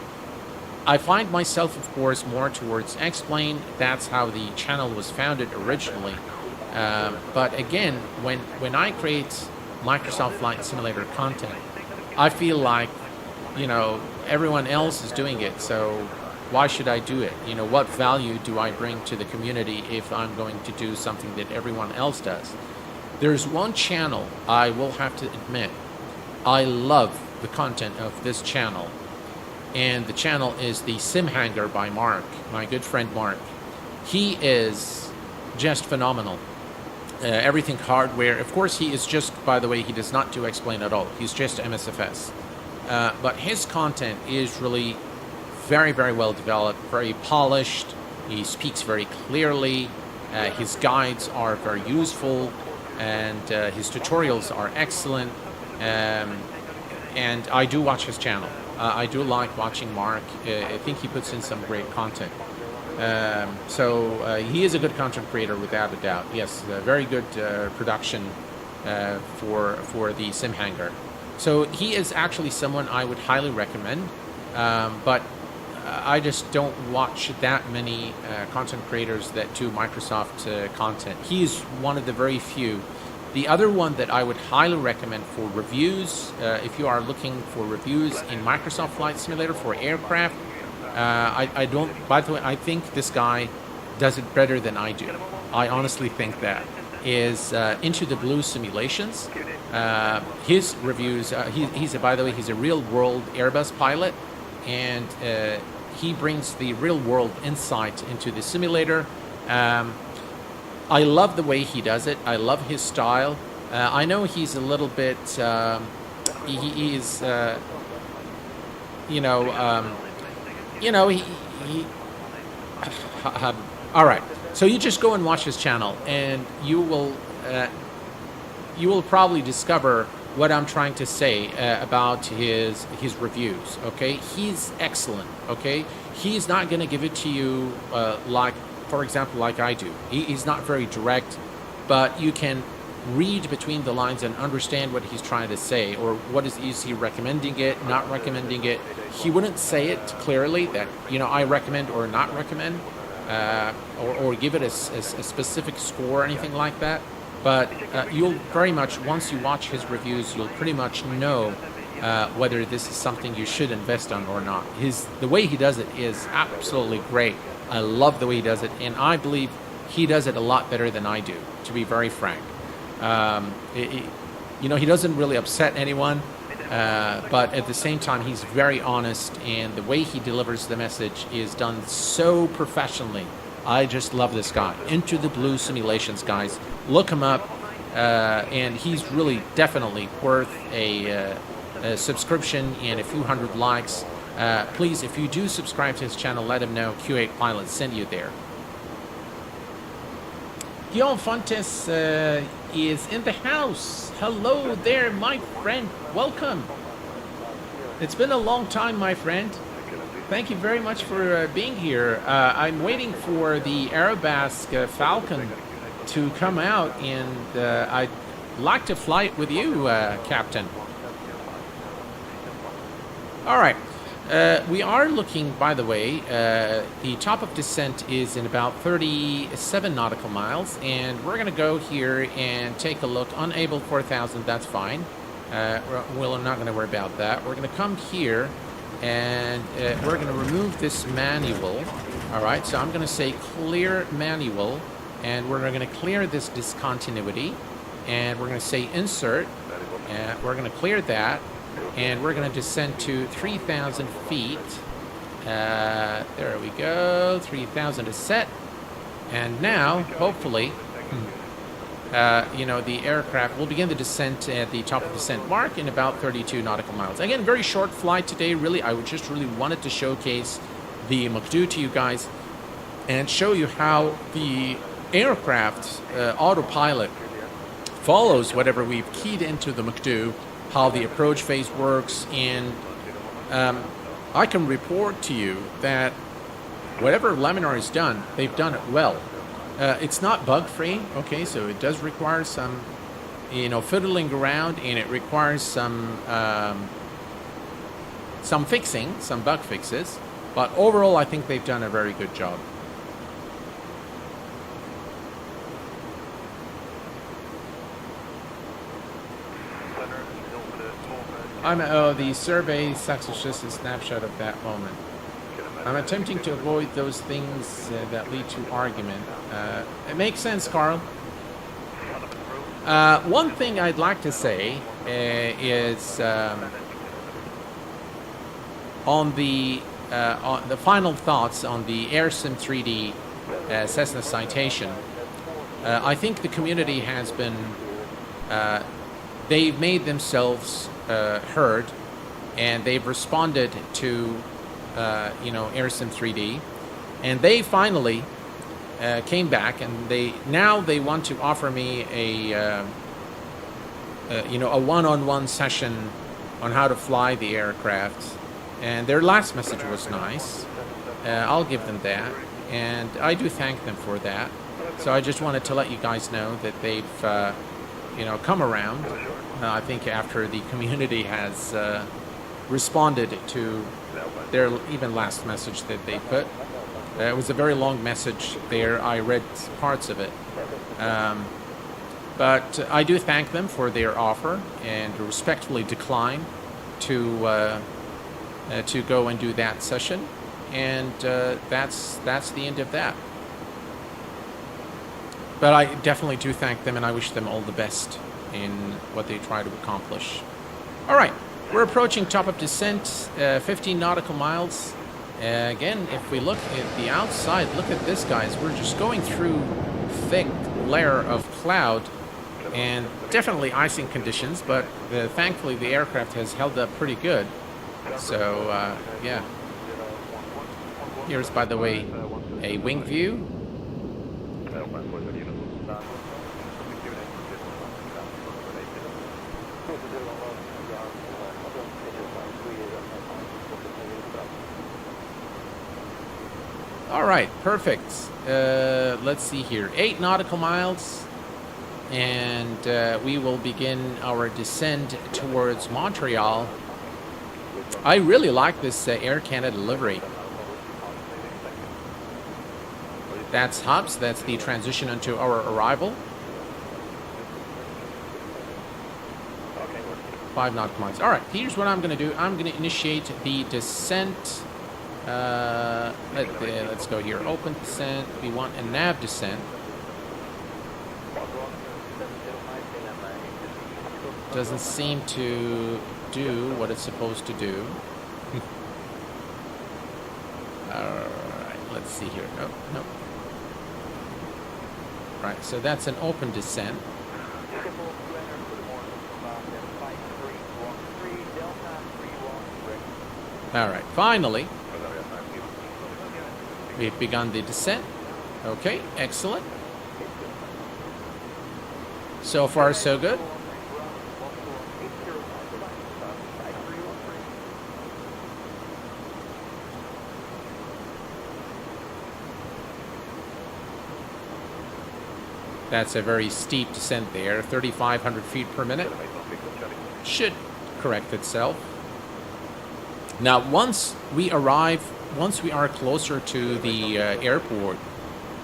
I find myself, of course, more towards xplane. That's how the channel was founded originally. But again, when I create Microsoft Flight Simulator content, I feel like, everyone else is doing it. So why should I do it? What value do I bring to the community if I'm going to do something that everyone else does? There's one channel I will have to admit, I love the content of this channel. And the channel is the Sim Hangar by Mark, my good friend Mark. He is just phenomenal. Everything hardware. Of course, he is just, by the way, he does not do xplane at all. He's just MSFS. But his content is really very, very well developed, very polished. He speaks very clearly. His guides are very useful, and his tutorials are excellent. And I do watch his channel. I do like watching Mark. I think he puts in some great content. So he is a good content creator without a doubt. Yes, very good production for the Sim Hangar. So he is actually someone I would highly recommend. But I just don't watch that many content creators that do Microsoft content. He's one of the very few. The other one that I would highly recommend for reviews, if you are looking for reviews in Microsoft Flight Simulator for aircraft, I don't, by the way, I think this guy does it better than I do. I honestly think that is Into the Blue Simulations. His reviews, by the way, he's a real world Airbus pilot, and he brings the real world insight into the simulator. I love the way he does it. I love his style. I know he's a little bit, he is, all right. So you just go and watch his channel, and you will probably discover what I'm trying to say about his reviews. Okay, he's excellent. Okay, he's not going to give it to you like, for example, like I do. He's not very direct, but you can read between the lines and understand what he's trying to say, or is he recommending it, not recommending it. He wouldn't say it clearly that, I recommend or not recommend, or give it a specific score or anything like that. But you'll very much, once you watch his reviews, you'll pretty much know whether this is something you should invest on or not. The way he does it is absolutely great. I love the way he does it, and I believe he does it a lot better than I do, to be very frank. He doesn't really upset anyone, but at the same time, he's very honest, and the way he delivers the message is done so professionally. I just love this guy. Into the Blue Simulations, guys. Look him up, and he's really definitely worth a subscription and a few hundred likes. Please, if you do subscribe to his channel, let him know Q8 Pilot sent you there. Guillaume Fontes is in the house. Hello there, my friend. Welcome. It's been a long time, my friend. Thank you very much for being here. I'm waiting for the Airbus Falcon to come out, and I'd like to fly it with you, Captain. All right. We are looking, by the way, the top of descent is in about 37 nautical miles, and we're going to go here and take a look. Unable 4,000, that's fine. We're not going to worry about that. We're going to come here, and we're going to remove this manual. All right, so I'm going to say clear manual, and we're going to clear this discontinuity, and we're going to say insert, and we're going to clear that. And we're going to descend to 3,000 feet. There we go. 3,000 is set. And now, hopefully, the aircraft will begin the descent at the top of descent mark in about 32 nautical miles. Again, very short flight today. Really, I just really wanted to showcase the MCDU to you guys and show you how the aircraft autopilot follows whatever we've keyed into the MCDU, how the approach phase works, and I can report to you that whatever Laminar has done, they've done it well. It's not bug-free, okay, so it does require some, fiddling around, and it requires some fixing, some bug fixes, But overall, I think they've done a very good job. The survey sucks is just a snapshot of that moment. I'm attempting to avoid those things that lead to argument. It makes sense, Carl. One thing I'd like to say is on the final thoughts on the AirSim 3D Cessna citation. I think the community has been, they've made themselves heard, and they've responded to, AirSim 3D, and they finally came back, and they want to offer me a one-on-one session on how to fly the aircraft. And their last message was nice. I'll give them that, and I do thank them for that. So I just wanted to let you guys know that they've, come around. I think after the community has responded to their even last message that they put. It was a very long message there. I read parts of it. But I do thank them for their offer and respectfully decline to go and do that session. And that's the end of that. But I definitely do thank them, and I wish them all the best in what they try to accomplish. All right, we're approaching top of descent, 15 nautical miles. Again, if we look at the outside, look at this, guys. We're just going through thick layer of cloud and definitely icing conditions, but thankfully the aircraft has held up pretty good. So, yeah. Here's, by the way, a wing view. All right, perfect. Let's see here. 8 nautical miles, and we will begin our descent towards Montreal. I really like this Air Canada livery. That's Hubs. That's the transition into our arrival. 5 nautical miles. All right, here's what I'm going to do. I'm going to initiate the descent. Let's go here. Open descent. We want a nav descent. Doesn't seem to do what it's supposed to do. Alright, let's see here. Oh, no. Right, so that's an open descent. Alright, finally. We've begun the descent. Okay, excellent. So far, so good. That's a very steep descent there, 3,500 feet per minute. Should correct itself. Now, once we are closer to the airport,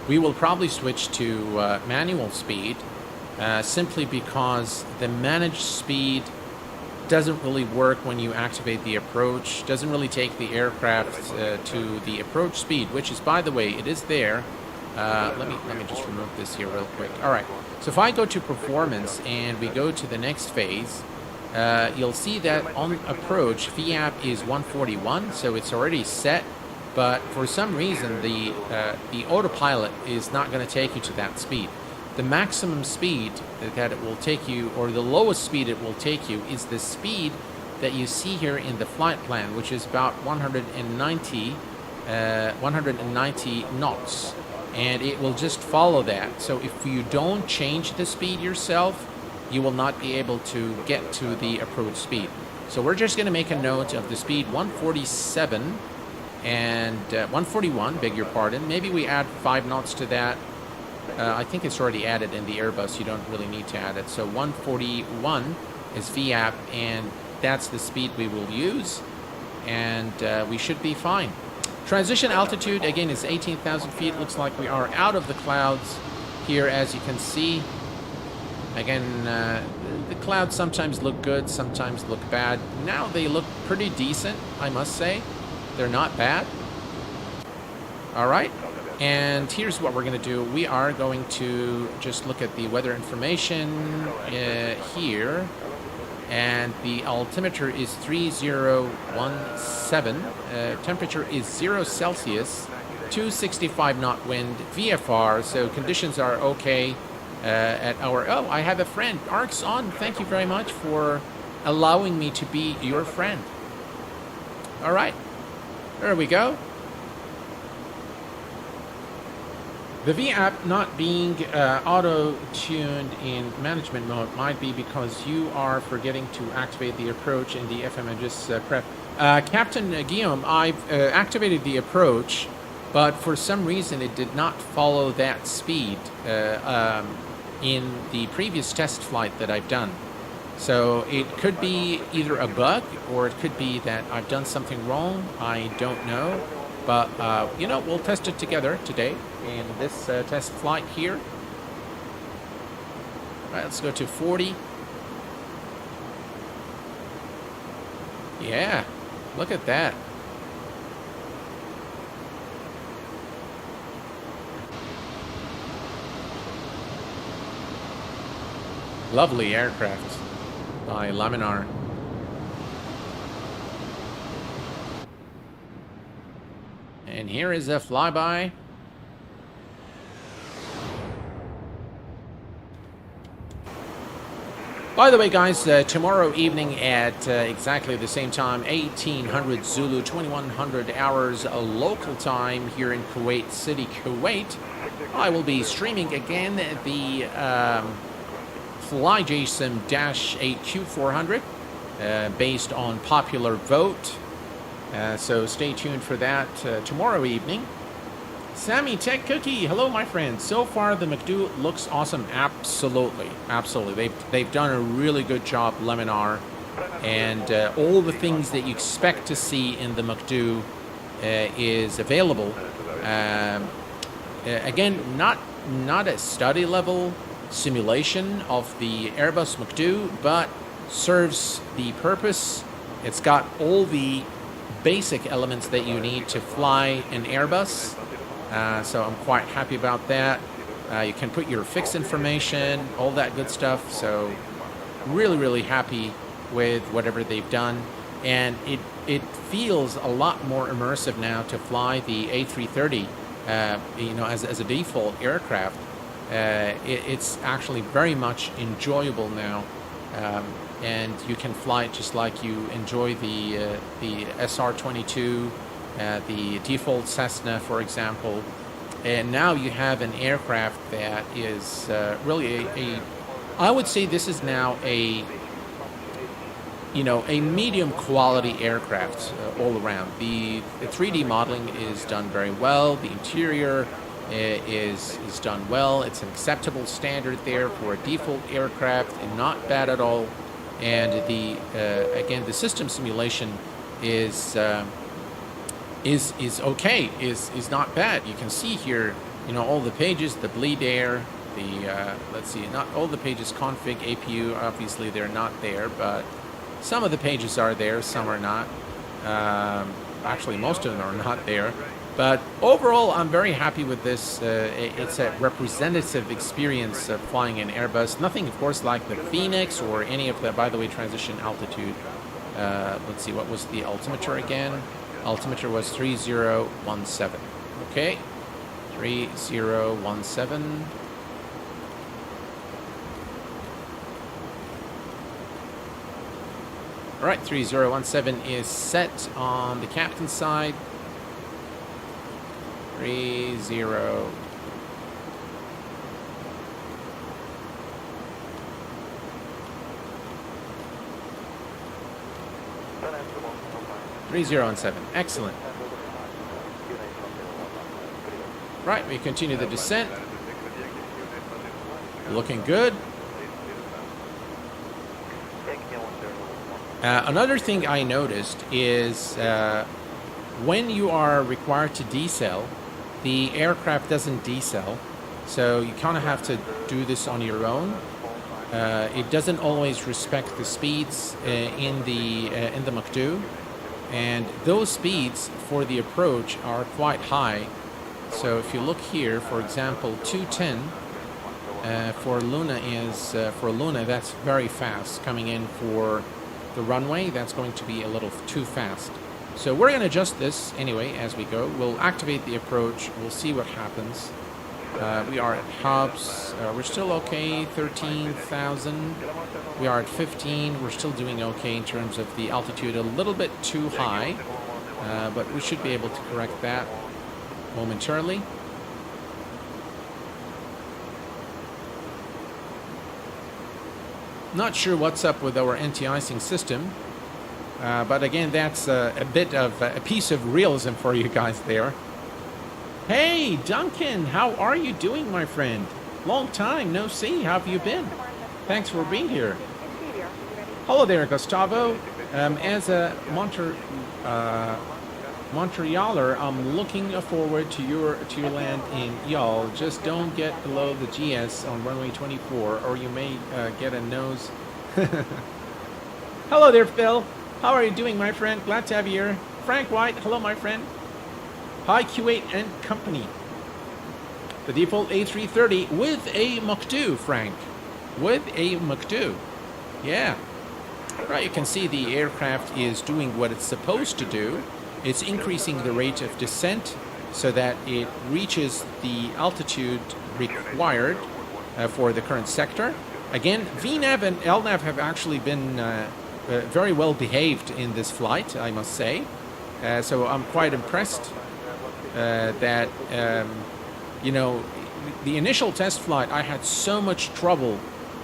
we will probably switch to manual speed, simply because the managed speed doesn't really work when you activate the approach, doesn't really take the aircraft to the approach speed, which is, by the way, it is there. Let me just remove this here real quick. All right, so if I go to performance and we go to the next phase, you'll see that on approach, VAP is 141, so it's already set, but for some reason the autopilot is not going to take you to that speed. The maximum speed that it will take you, or the lowest speed it will take you, is the speed that you see here in the flight plan, which is about 190 knots. And it will just follow that. So if you don't change the speed yourself, you will not be able to get to the approach speed. So we're just going to make a note of the speed 147 and 141, beg your pardon. Maybe we add 5 knots to that. I think it's already added in the Airbus. You don't really need to add it. So 141 is VAP, and that's the speed we will use. And we should be fine. Transition altitude, again, is 18,000 feet. Looks like we are out of the clouds here, as you can see. Again, the clouds sometimes look good, sometimes look bad. Now they look pretty decent, I must say. They're not bad. All right. And here's what we're going to do. We are going to just look at the weather information here. And the altimeter is 3017. Temperature is 0 Celsius. 265 knot wind. VFR. So conditions are okay at our... Oh, I have a friend. Ark's on. Thank you very much for allowing me to be your friend. All right. There we go. The V app not being auto-tuned in management mode might be because you are forgetting to activate the approach in the FMGS prep. Captain Guillaume, I've activated the approach, but for some reason it did not follow that speed in the previous test flight that I've done. So it could be either a bug or it could be that I've done something wrong. I don't know. But, you know, we'll test it together today in this test flight here. All right, let's go to 40. Yeah, look at that. Lovely aircraft by Laminar. And here is a flyby. By the way, guys, tomorrow evening at exactly the same time, 1800 Zulu, 2100 hours local time here in Kuwait City, Kuwait, I will be streaming again the FlyJSim-8Q400 based on popular vote. So stay tuned for that tomorrow evening. Sammy Tech Cookie, hello my friend. So far the MCDU looks awesome. Absolutely, absolutely. They've done a really good job, Laminar, and all the things that you expect to see in the MCDU is available. Again, not a study level simulation of the Airbus MCDU, but serves the purpose. It's got all the basic elements that you need to fly an Airbus, so I'm quite happy about that. You can put your fixed information, all that good stuff, so really happy with whatever they've done, and it feels a lot more immersive now to fly the A330 you know, as a default aircraft. It's actually very much enjoyable now. And you can fly it just like you enjoy the SR-22, the default Cessna, for example. And now you have an aircraft that is really I would say this is now a medium quality aircraft all around. The 3D modeling is done very well. The interior is done well. It's an acceptable standard there for a default aircraft, and not bad at all. And the again, the system simulation is okay, is not bad. You can see here, all the pages, the bleed air, the let's see, not all the pages config APU. Obviously, they're not there, but some of the pages are there, some are not. Actually, most of them are not there. But overall, I'm very happy with this. It's a representative experience of flying an Airbus. Nothing, of course, like the Phoenix or any of the, by the way, transition altitude. Let's see, what was the altimeter again? Altimeter was 3017. Okay, 3017. All right, 3017 is set on the captain's side. 30. Excellent. Right, we continue the descent. Looking good. Another thing I noticed is when you are required to decel, the aircraft doesn't decel, so you kind of have to do this on your own. It doesn't always respect the speeds in the Mach 2, and those speeds for the approach are quite high. So if you look here, for example, 210 for Luna, that's very fast. Coming in for the runway, that's going to be a little too fast. So we're going to adjust this anyway as we go. We'll activate the approach. We'll see what happens. We are at hubs. We're still okay, 13,000. We are at 15. We're still doing okay in terms of the altitude. A little bit too high, but we should be able to correct that momentarily. Not sure what's up with our anti-icing system, but again, that's a bit of a piece of realism for you guys there. Hey, Duncan, how are you doing, my friend? Long time no see. How have you been? Thanks for being here. Hello there, Gustavo. As a Montrealer, I'm looking forward to your land in y'all. Just don't get below the GS on runway 24, or you may get a nose. Hello there, Phil. How are you doing, my friend? Glad to have you here. Frank White, hello, my friend. Hi, Q8 and company. The default A330 with a Mach 2, Frank. With a Mach 2. Yeah. Right, you can see the aircraft is doing what it's supposed to do. It's increasing the rate of descent so that it reaches the altitude required for the current sector. Again, VNAV and LNAV have actually been very well behaved in this flight, I must say. So I'm quite impressed that, you know, the initial test flight, I had so much trouble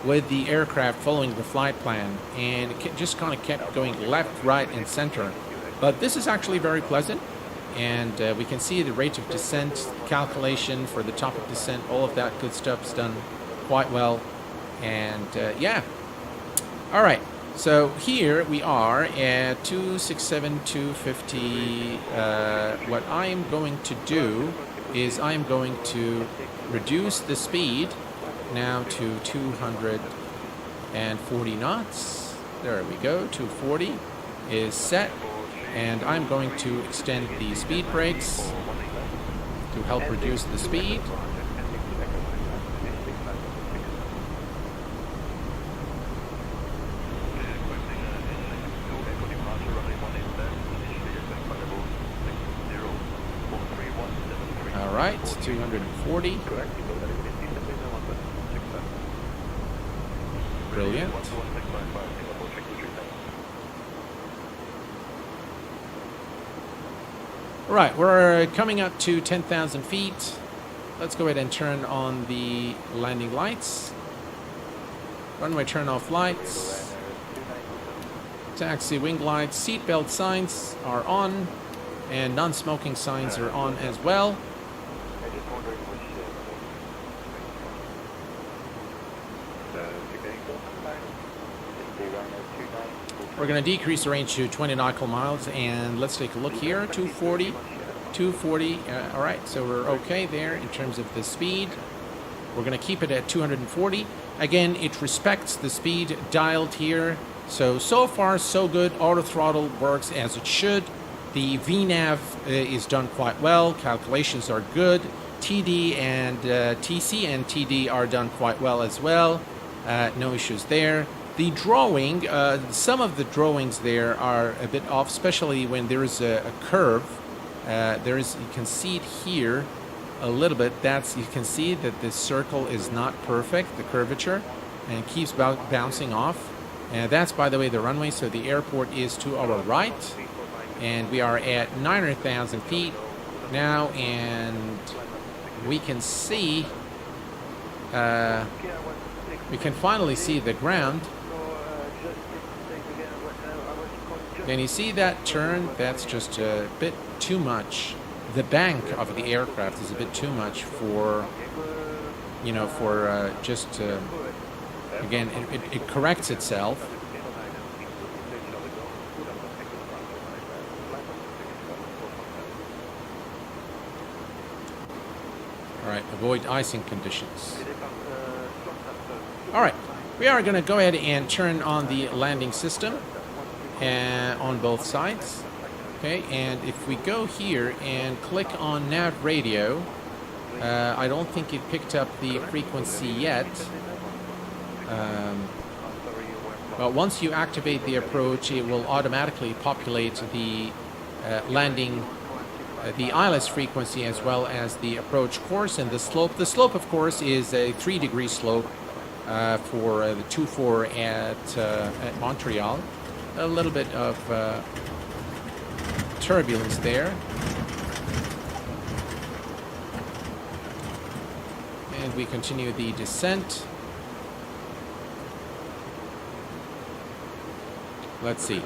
with the aircraft following the flight plan, and it just kind of kept going left, right, and center. But this is actually very pleasant, and we can see the rate of descent, calculation for the top of descent, all of that good stuff's done quite well. And yeah. All right. So here we are at 267, 250. What I am going to do is I am going to reduce the speed now to 240 knots. There we go. 240 is set. And I'm going to extend the speed brakes to help reduce the speed. All right, 240. Brilliant. Right, we're coming up to 10,000 feet. Let's go ahead and turn on the landing lights. Runway turn off lights. Taxi wing lights. Seatbelt signs are on. And non-smoking signs are on as well. We're going to decrease the range to 20 nautical miles, and let's take a look here. 240, 240. All right, so we're okay there in terms of the speed. We're going to keep it at 240. Again, it respects the speed dialed here. So far, so good. Auto throttle works as it should. The VNAV is done quite well. Calculations are good. TD and TC and TD are done quite well as well. No issues there. The drawing, some of the drawings there are a bit off, especially when there is a curve. You can see it here a little bit. You can see that this circle is not perfect, the curvature, and it keeps bouncing off. That's, by the way, the runway, so the airport is to our right. And we are at 900,000 feet now, and we can see, we can finally see the ground. Can you see that turn? That's just a bit too much. The bank of the aircraft is a bit too much for, you know, for again, it corrects itself. right, avoid icing conditions. All right, we are going to go ahead and turn on the landing system on both sides. Okay, and if we go here and click on nav radio, I don't think it picked up the frequency yet. But once you activate the approach, it will automatically populate the landing, the ILS frequency, as well as the approach course and the slope. The slope, of course, is a 3-degree slope for the 24 at Montreal. A little bit of turbulence there. And we continue the descent. Let's see.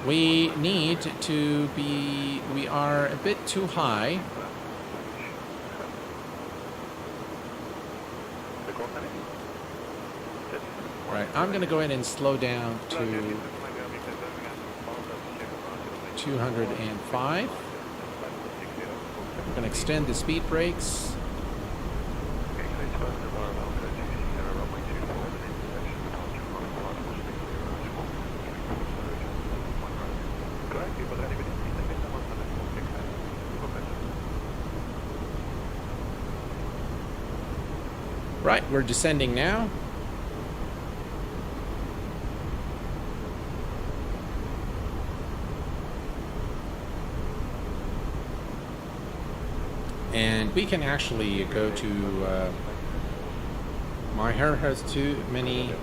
We need to be... We are a bit too high. Right, I'm going to go ahead and slow down to 205. I'm going to extend the speed brakes. Right, we're descending now. And we can actually go to... my hair has too many...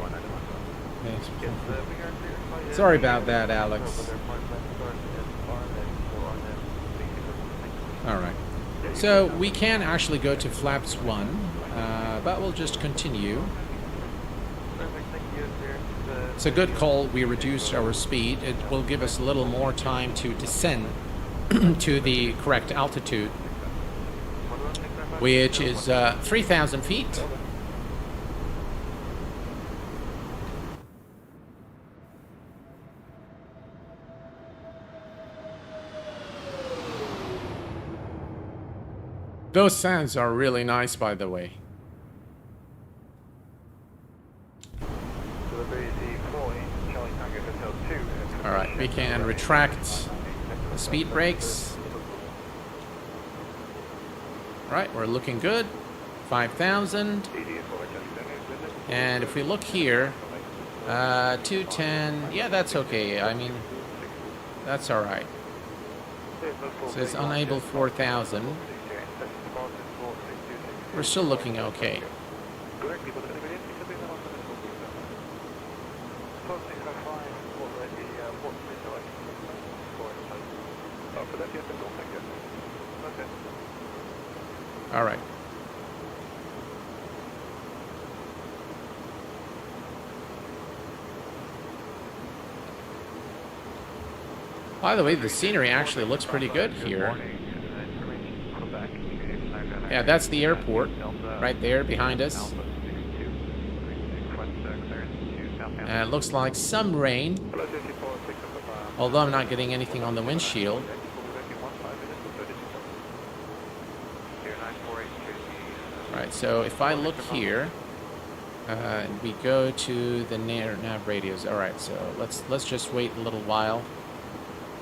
Sorry about that, Alex. Alright. So we can actually go to flaps 1. But we'll just continue. It's a good call. We reduced our speed. It will give us a little more time to descend to the correct altitude, which is 3,000 feet. Those sounds are really nice, by the way. Alright, we can retract the speed brakes. Alright, we're looking good. 5,000. And if we look here, 210, yeah, that's okay. I mean, that's alright. So it's unable 4,000. We're still looking okay. All right. By the way, the scenery actually looks pretty good here. Yeah, that's the airport right there behind us. It looks like some rain, although I'm not getting anything on the windshield. Right, so if I look here, we go to the nav radios. All right, so let's just wait a little while,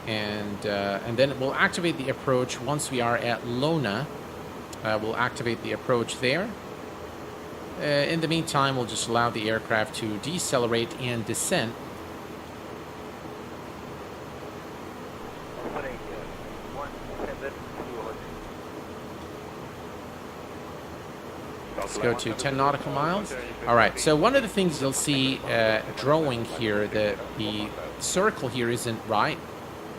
and then we'll activate the approach once we are at Lona. We'll activate the approach there. In the meantime, we'll just allow the aircraft to decelerate and descend. Let's go to 10 nautical miles. All right, so one of the things you'll see drawing here, the circle here isn't right.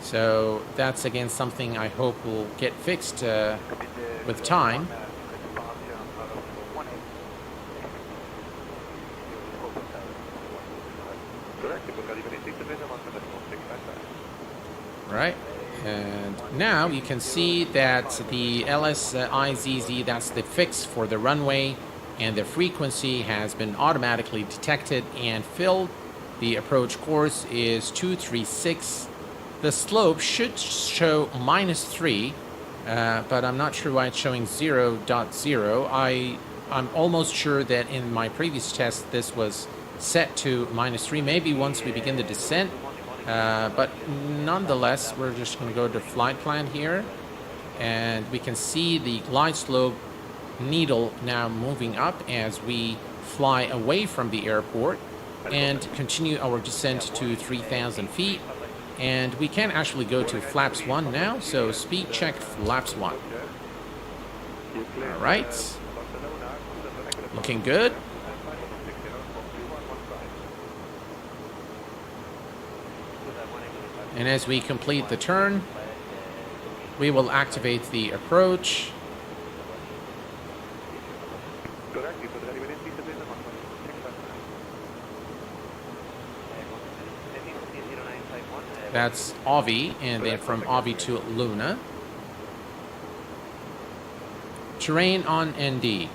So that's, again, something I hope will get fixed with time. Right, and now you can see that the CYYZ, that's the fix for the runway, and the frequency has been automatically detected and filled. The approach course is 236. The slope should show -3, but I'm not sure why it's showing 0.0. I'm almost sure that in my previous test this was set to -3, maybe once we begin the descent. But nonetheless, we're just going to go to flight plan here, and we can see the glide slope needle now moving up as we fly away from the airport and continue our descent to 3,000 feet. And we can actually go to flaps 1 now, so speed check flaps 1. All right, looking good. And as we complete the turn, we will activate the approach. That's Avi, and then from Avi to Luna. Terrain on ND.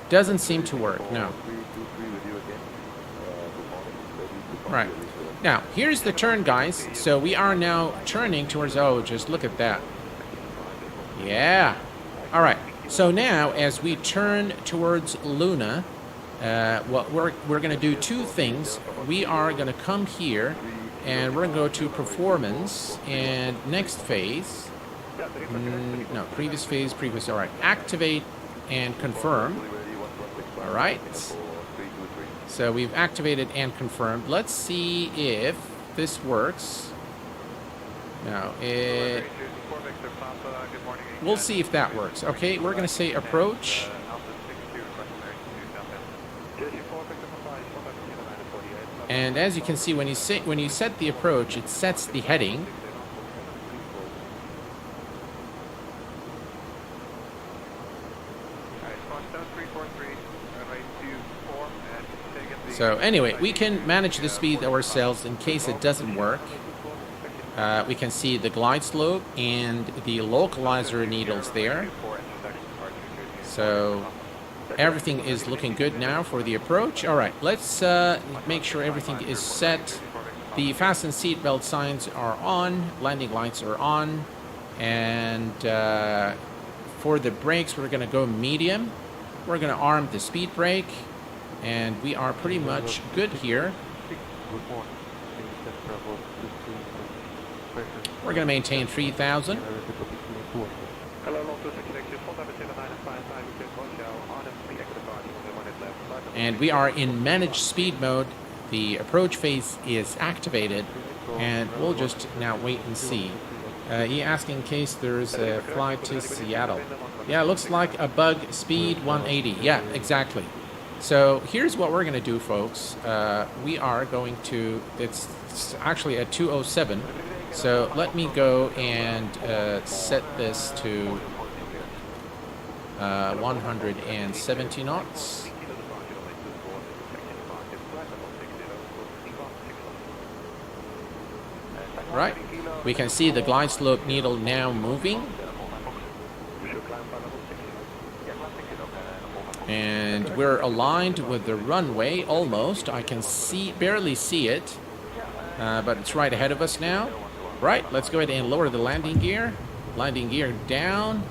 Doesn't seem to work, no. Right. Now, here's the turn, guys. So we are now turning towards, oh, just look at that. Yeah. All right. So now, as we turn towards Luna, what we're going to do two things. We are going to come here, and we're going to go to performance, and next phase. No, previous phase, previous. All right. Activate and confirm. All right. So we've activated and confirmed. Let's see if this works. No, we'll see if that works. Okay, we're going to say approach. And as you can see, when you set the approach, it sets the heading. So anyway, we can manage the speed ourselves in case it doesn't work. We can see the glide slope and the localizer needles there. So everything is looking good now for the approach. All right, let's make sure everything is set. The fasten seatbelt signs are on, landing lights are on, and for the brakes, we're going to go medium. We're going to arm the speed brake. And we are pretty much good here. We're going to maintain 3,000. And we are in managed speed mode. The approach phase is activated. And we'll just now wait and see. You ask in case there's a flight to Seattle. Yeah, it looks like a bug speed 180. Yeah, exactly. So here's what we're going to do, folks. We are going to, it's actually at 207. So let me go and set this to 170 knots. Right. We can see the glide slope needle now moving. And we're aligned with the runway almost. I can barely see it, but it's right ahead of us now. Right, let's go ahead and lower the landing gear. Landing gear down.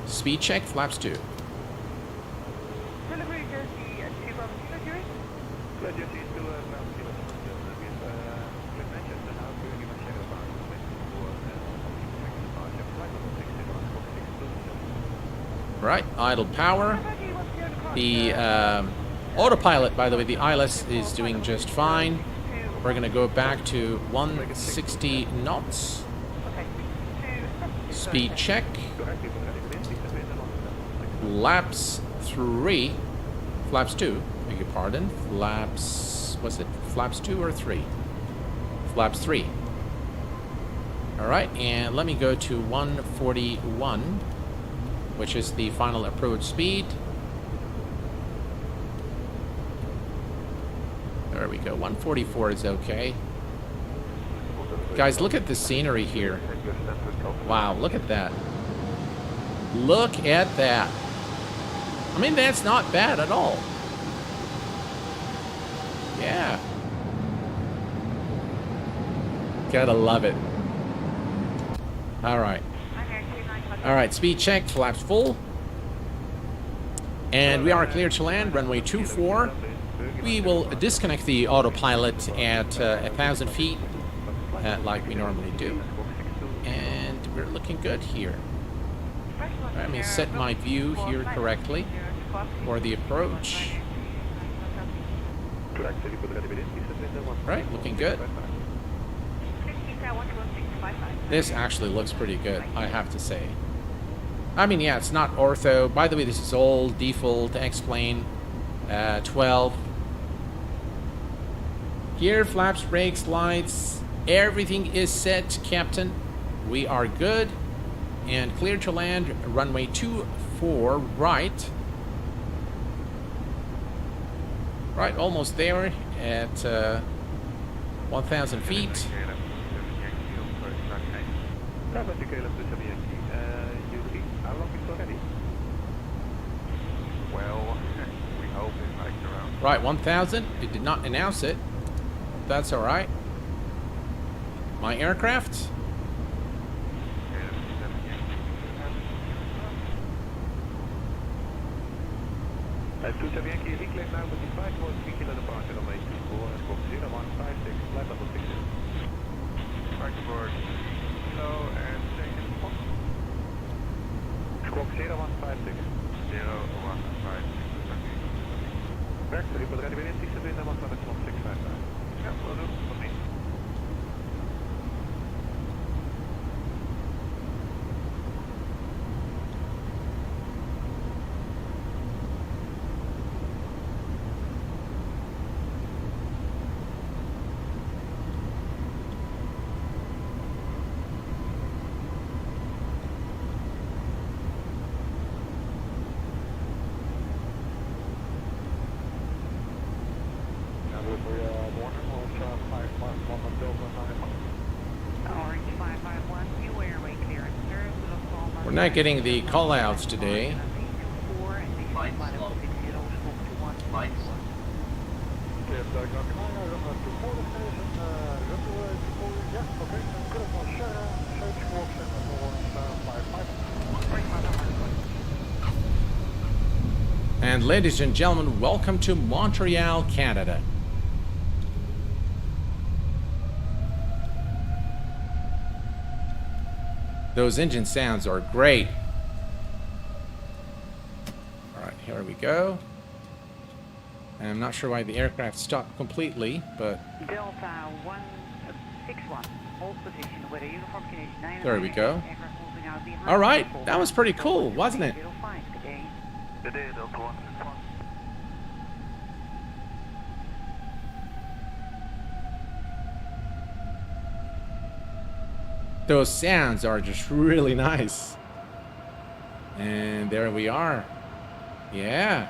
Speed check, flaps 2. Right, idle power. The autopilot, by the way, the ILS is doing just fine. We're going to go back to 160 knots. Speed check. Flaps 3. Flaps 2, beg your pardon. Flaps, what's it? Flaps 2 or 3? Flaps 3. All right, and let me go to 141, which is the final approach speed. There we go. 144 is okay. Guys, look at the scenery here. Wow, look at that. Look at that. I mean, that's not bad at all. Yeah. Gotta love it. All right. All right, speed check, flaps full. And we are clear to land, runway 24. We will disconnect the autopilot at 1,000 feet, like we normally do. And we're looking good here. Let me set my view here correctly for the approach. Right, looking good. This actually looks pretty good, I have to say. I mean, yeah, it's not ortho. By the way, this is all default X-plane 12. Gear, flaps, brakes, lights, everything is set, Captain. We are good. And clear to land, runway 24 right. Right, almost there at 1,000 feet. Well, we hope it likes around. Right, 1,000. It did not announce it. That's all right. My aircraft. Reclaim now with the 5 kilo departure on 84 and Squawk 0156, flight level 60. Frankfurt, kilo and second Squawk. Squawk 0156. 0156. Back to the ready within 6 to 11655. Yeah, will do. For me. We're not getting the call-outs today. And ladies and gentlemen, welcome to Montreal, Canada. Those engine sounds are great. All right, here we go. I'm not sure why the aircraft stopped completely, but Delta 161, hold position with a uniform condition 9. There we go. All right, that was pretty cool, wasn't it? Good day, Delta 161. Those sounds are just really nice. And there we are. Yeah.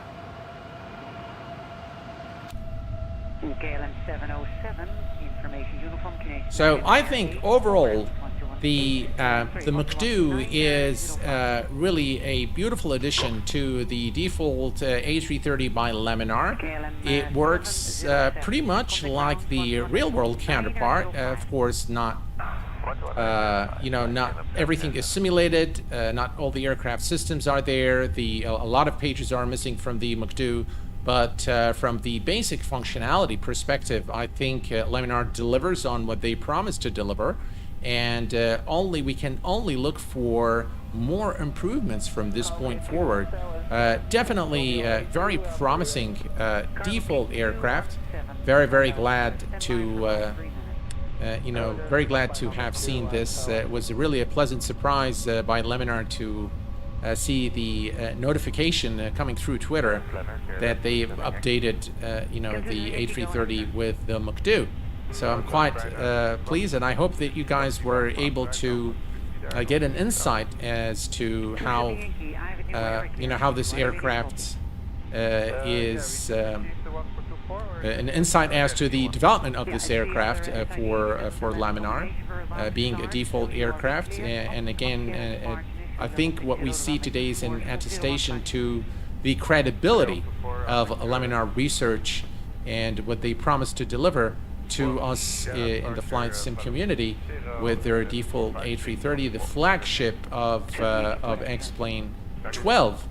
KLM 707, information uniform condition. So I think overall the MCDU is really a beautiful addition to the default A330 by Laminar. It works pretty much like the real-world counterpart. Of course, not not everything is simulated. Not all the aircraft systems are there. A lot of pages are missing from the MCDU. But from the basic functionality perspective, I think Laminar delivers on what they promised to deliver. And we can only look for more improvements from this point forward. Definitely very promising default aircraft. Very, very glad to very glad to have seen this. It was really a pleasant surprise by Laminar to see the notification coming through Twitter that they've updated the A330 with the MCDU. So I'm quite pleased, and I hope that you guys were able to get an insight as to how how this aircraft is an insight as to the development of this aircraft for Laminar being a default aircraft. And again, I think what we see today is an attestation to the credibility of Laminar research and what they promised to deliver to us in the flight sim community with their default A330, the flagship of xplane 12.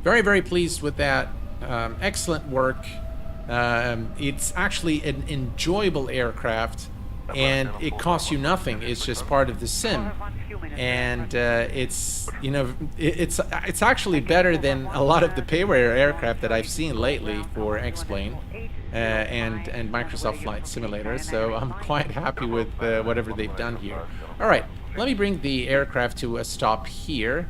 Very, very pleased with that. Excellent work. It's actually an enjoyable aircraft, and it costs you nothing. It's just part of the sim, and it's, you know, it's actually better than a lot of the payware aircraft that I've seen lately for xplane and Microsoft Flight Simulator. So I'm quite happy with whatever they've done here. All right, let me bring the aircraft to a stop here.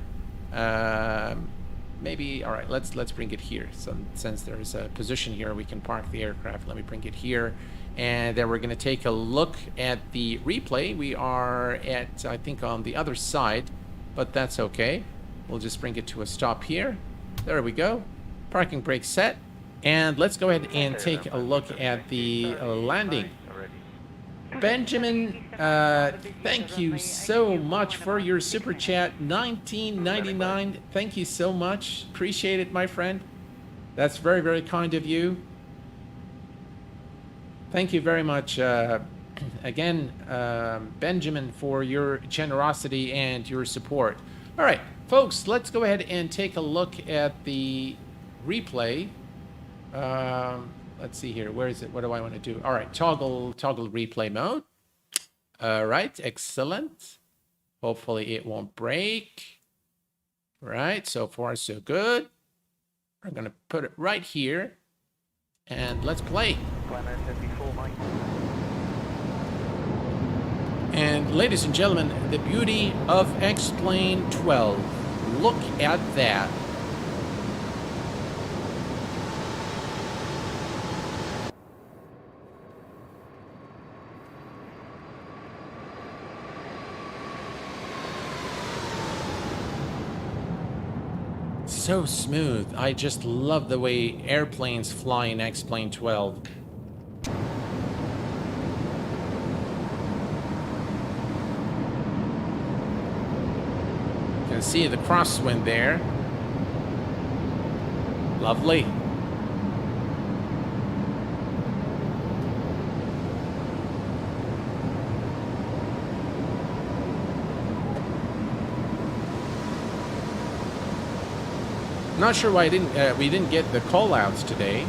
Maybe, all right, let's bring it here. So since there's a position here, we can park the aircraft. Let me bring it here. And then we're going to take a look at the replay. We are at, I think, on the other side, but that's okay. We'll just bring it to a stop here. There we go. Parking brake set. And let's go ahead and take a look at the landing. Benjamin, thank you so much for your super chat. 19.99. Thank you so much. Appreciate it, my friend. That's very, very kind of you. Thank you very much again, Benjamin, for your generosity and your support. All right, folks, let's go ahead and take a look at the replay. Let's see here. Where is it? What do I want to do? All right, toggle replay mode. All right, excellent. Hopefully it won't break. All right, so far so good. I'm going to put it right here, and let's play. And ladies and gentlemen, the beauty of xplane 12. Look at that. So smooth. I just love the way airplanes fly in xplane 12. You can see the crosswind there. Lovely. Not sure why we didn't get the call-outs today.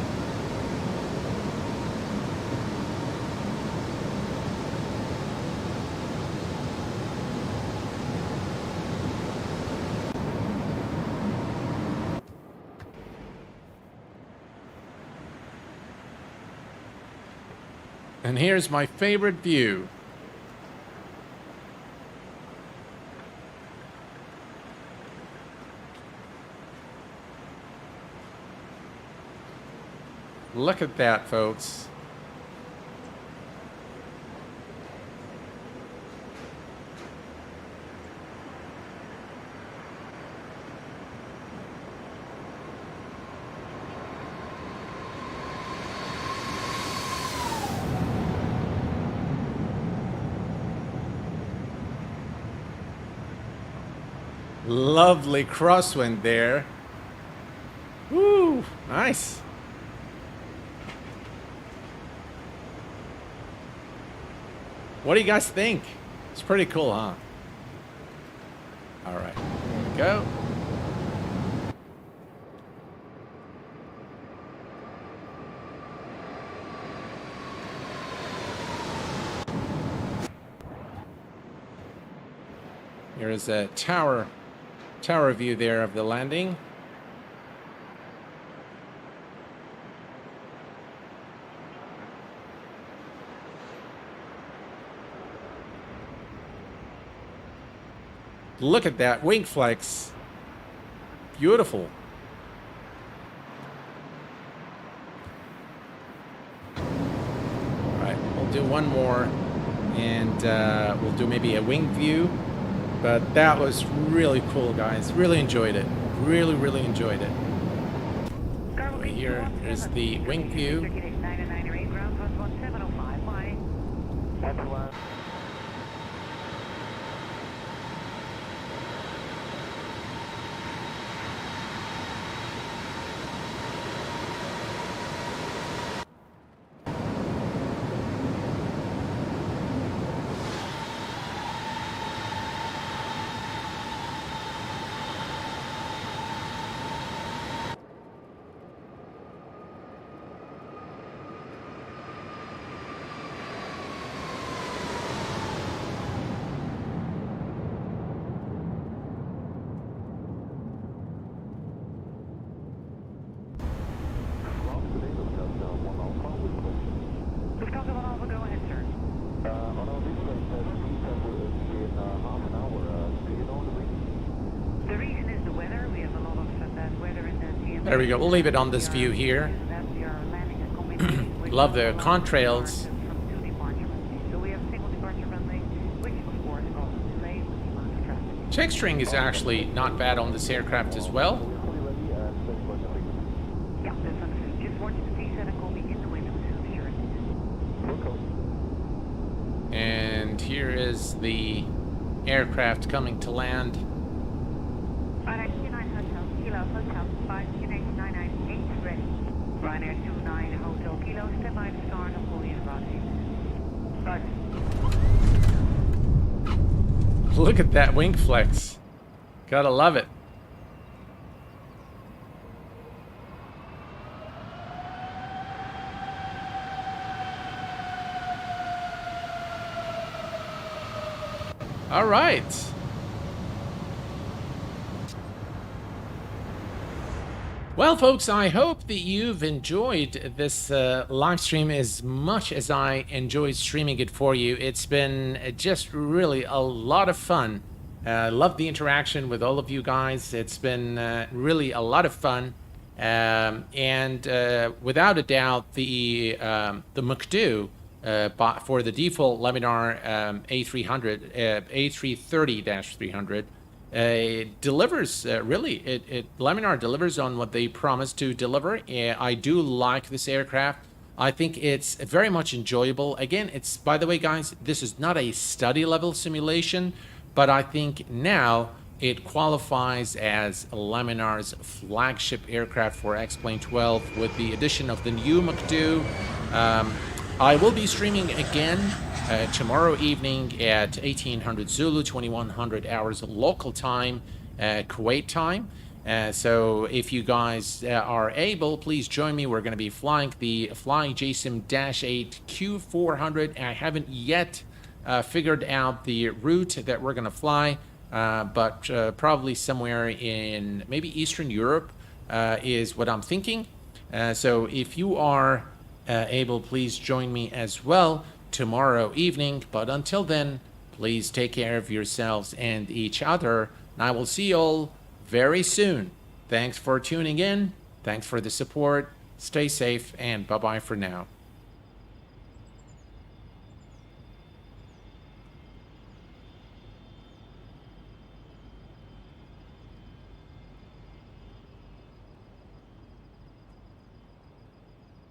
And here's my favorite view. Look at that, folks. Lovely crosswind there. Woo, nice. What do you guys think? It's pretty cool, huh? All right, here we go. Here is a tower view there of the landing. Look at that wing flex. Beautiful. All right, we'll do one more, and we'll do maybe a wing view. But that was really cool, guys. Really enjoyed it. Really, really enjoyed it. Right here is the wing view. There we go. We'll leave it on this view here. Love the contrails. From 2 departure runways. So we have single departure runway, which of course also delays the amount of traffic. Check string is actually not bad on this aircraft as well. Yeah, that's understood. Just want you to please set a copy in the window to assurance. And here is the aircraft coming to land. Ryanair 29 Hotel Kilo Hotel 5 QNH 998 ready. Ryanair 29 Hotel Kilo, stand by the start of fully in about 8 minutes. Right. Look at that wing flex. Gotta love it. All right. Well, folks, I hope that you've enjoyed this live stream as much as I enjoyed streaming it for you. It's been just really a lot of fun. Love the interaction with all of you guys. It's been really a lot of fun. And without a doubt, the MCDU for the default Laminar A300, A330-300, delivers really. Laminar delivers on what they promised to deliver. I do like this aircraft. I think it's very much enjoyable. Again, it's, by the way, guys, this is not a study level simulation, but I think now it qualifies as Laminar's flagship aircraft for X-Plane 12 with the addition of the new MCDU. I will be streaming again tomorrow evening at 1800 Zulu, 2100 hours local time, Kuwait time. So if you guys are able, please join me. We're going to be flying the Flying JSIM-8 Q400. I haven't yet figured out the route that we're going to fly, but probably somewhere in maybe Eastern Europe is what I'm thinking. So if you are able, please join me as well tomorrow evening. But until then, please take care of yourselves and each other. And I will see you all very soon. Thanks for tuning in. Thanks for the support. Stay safe and bye-bye for now.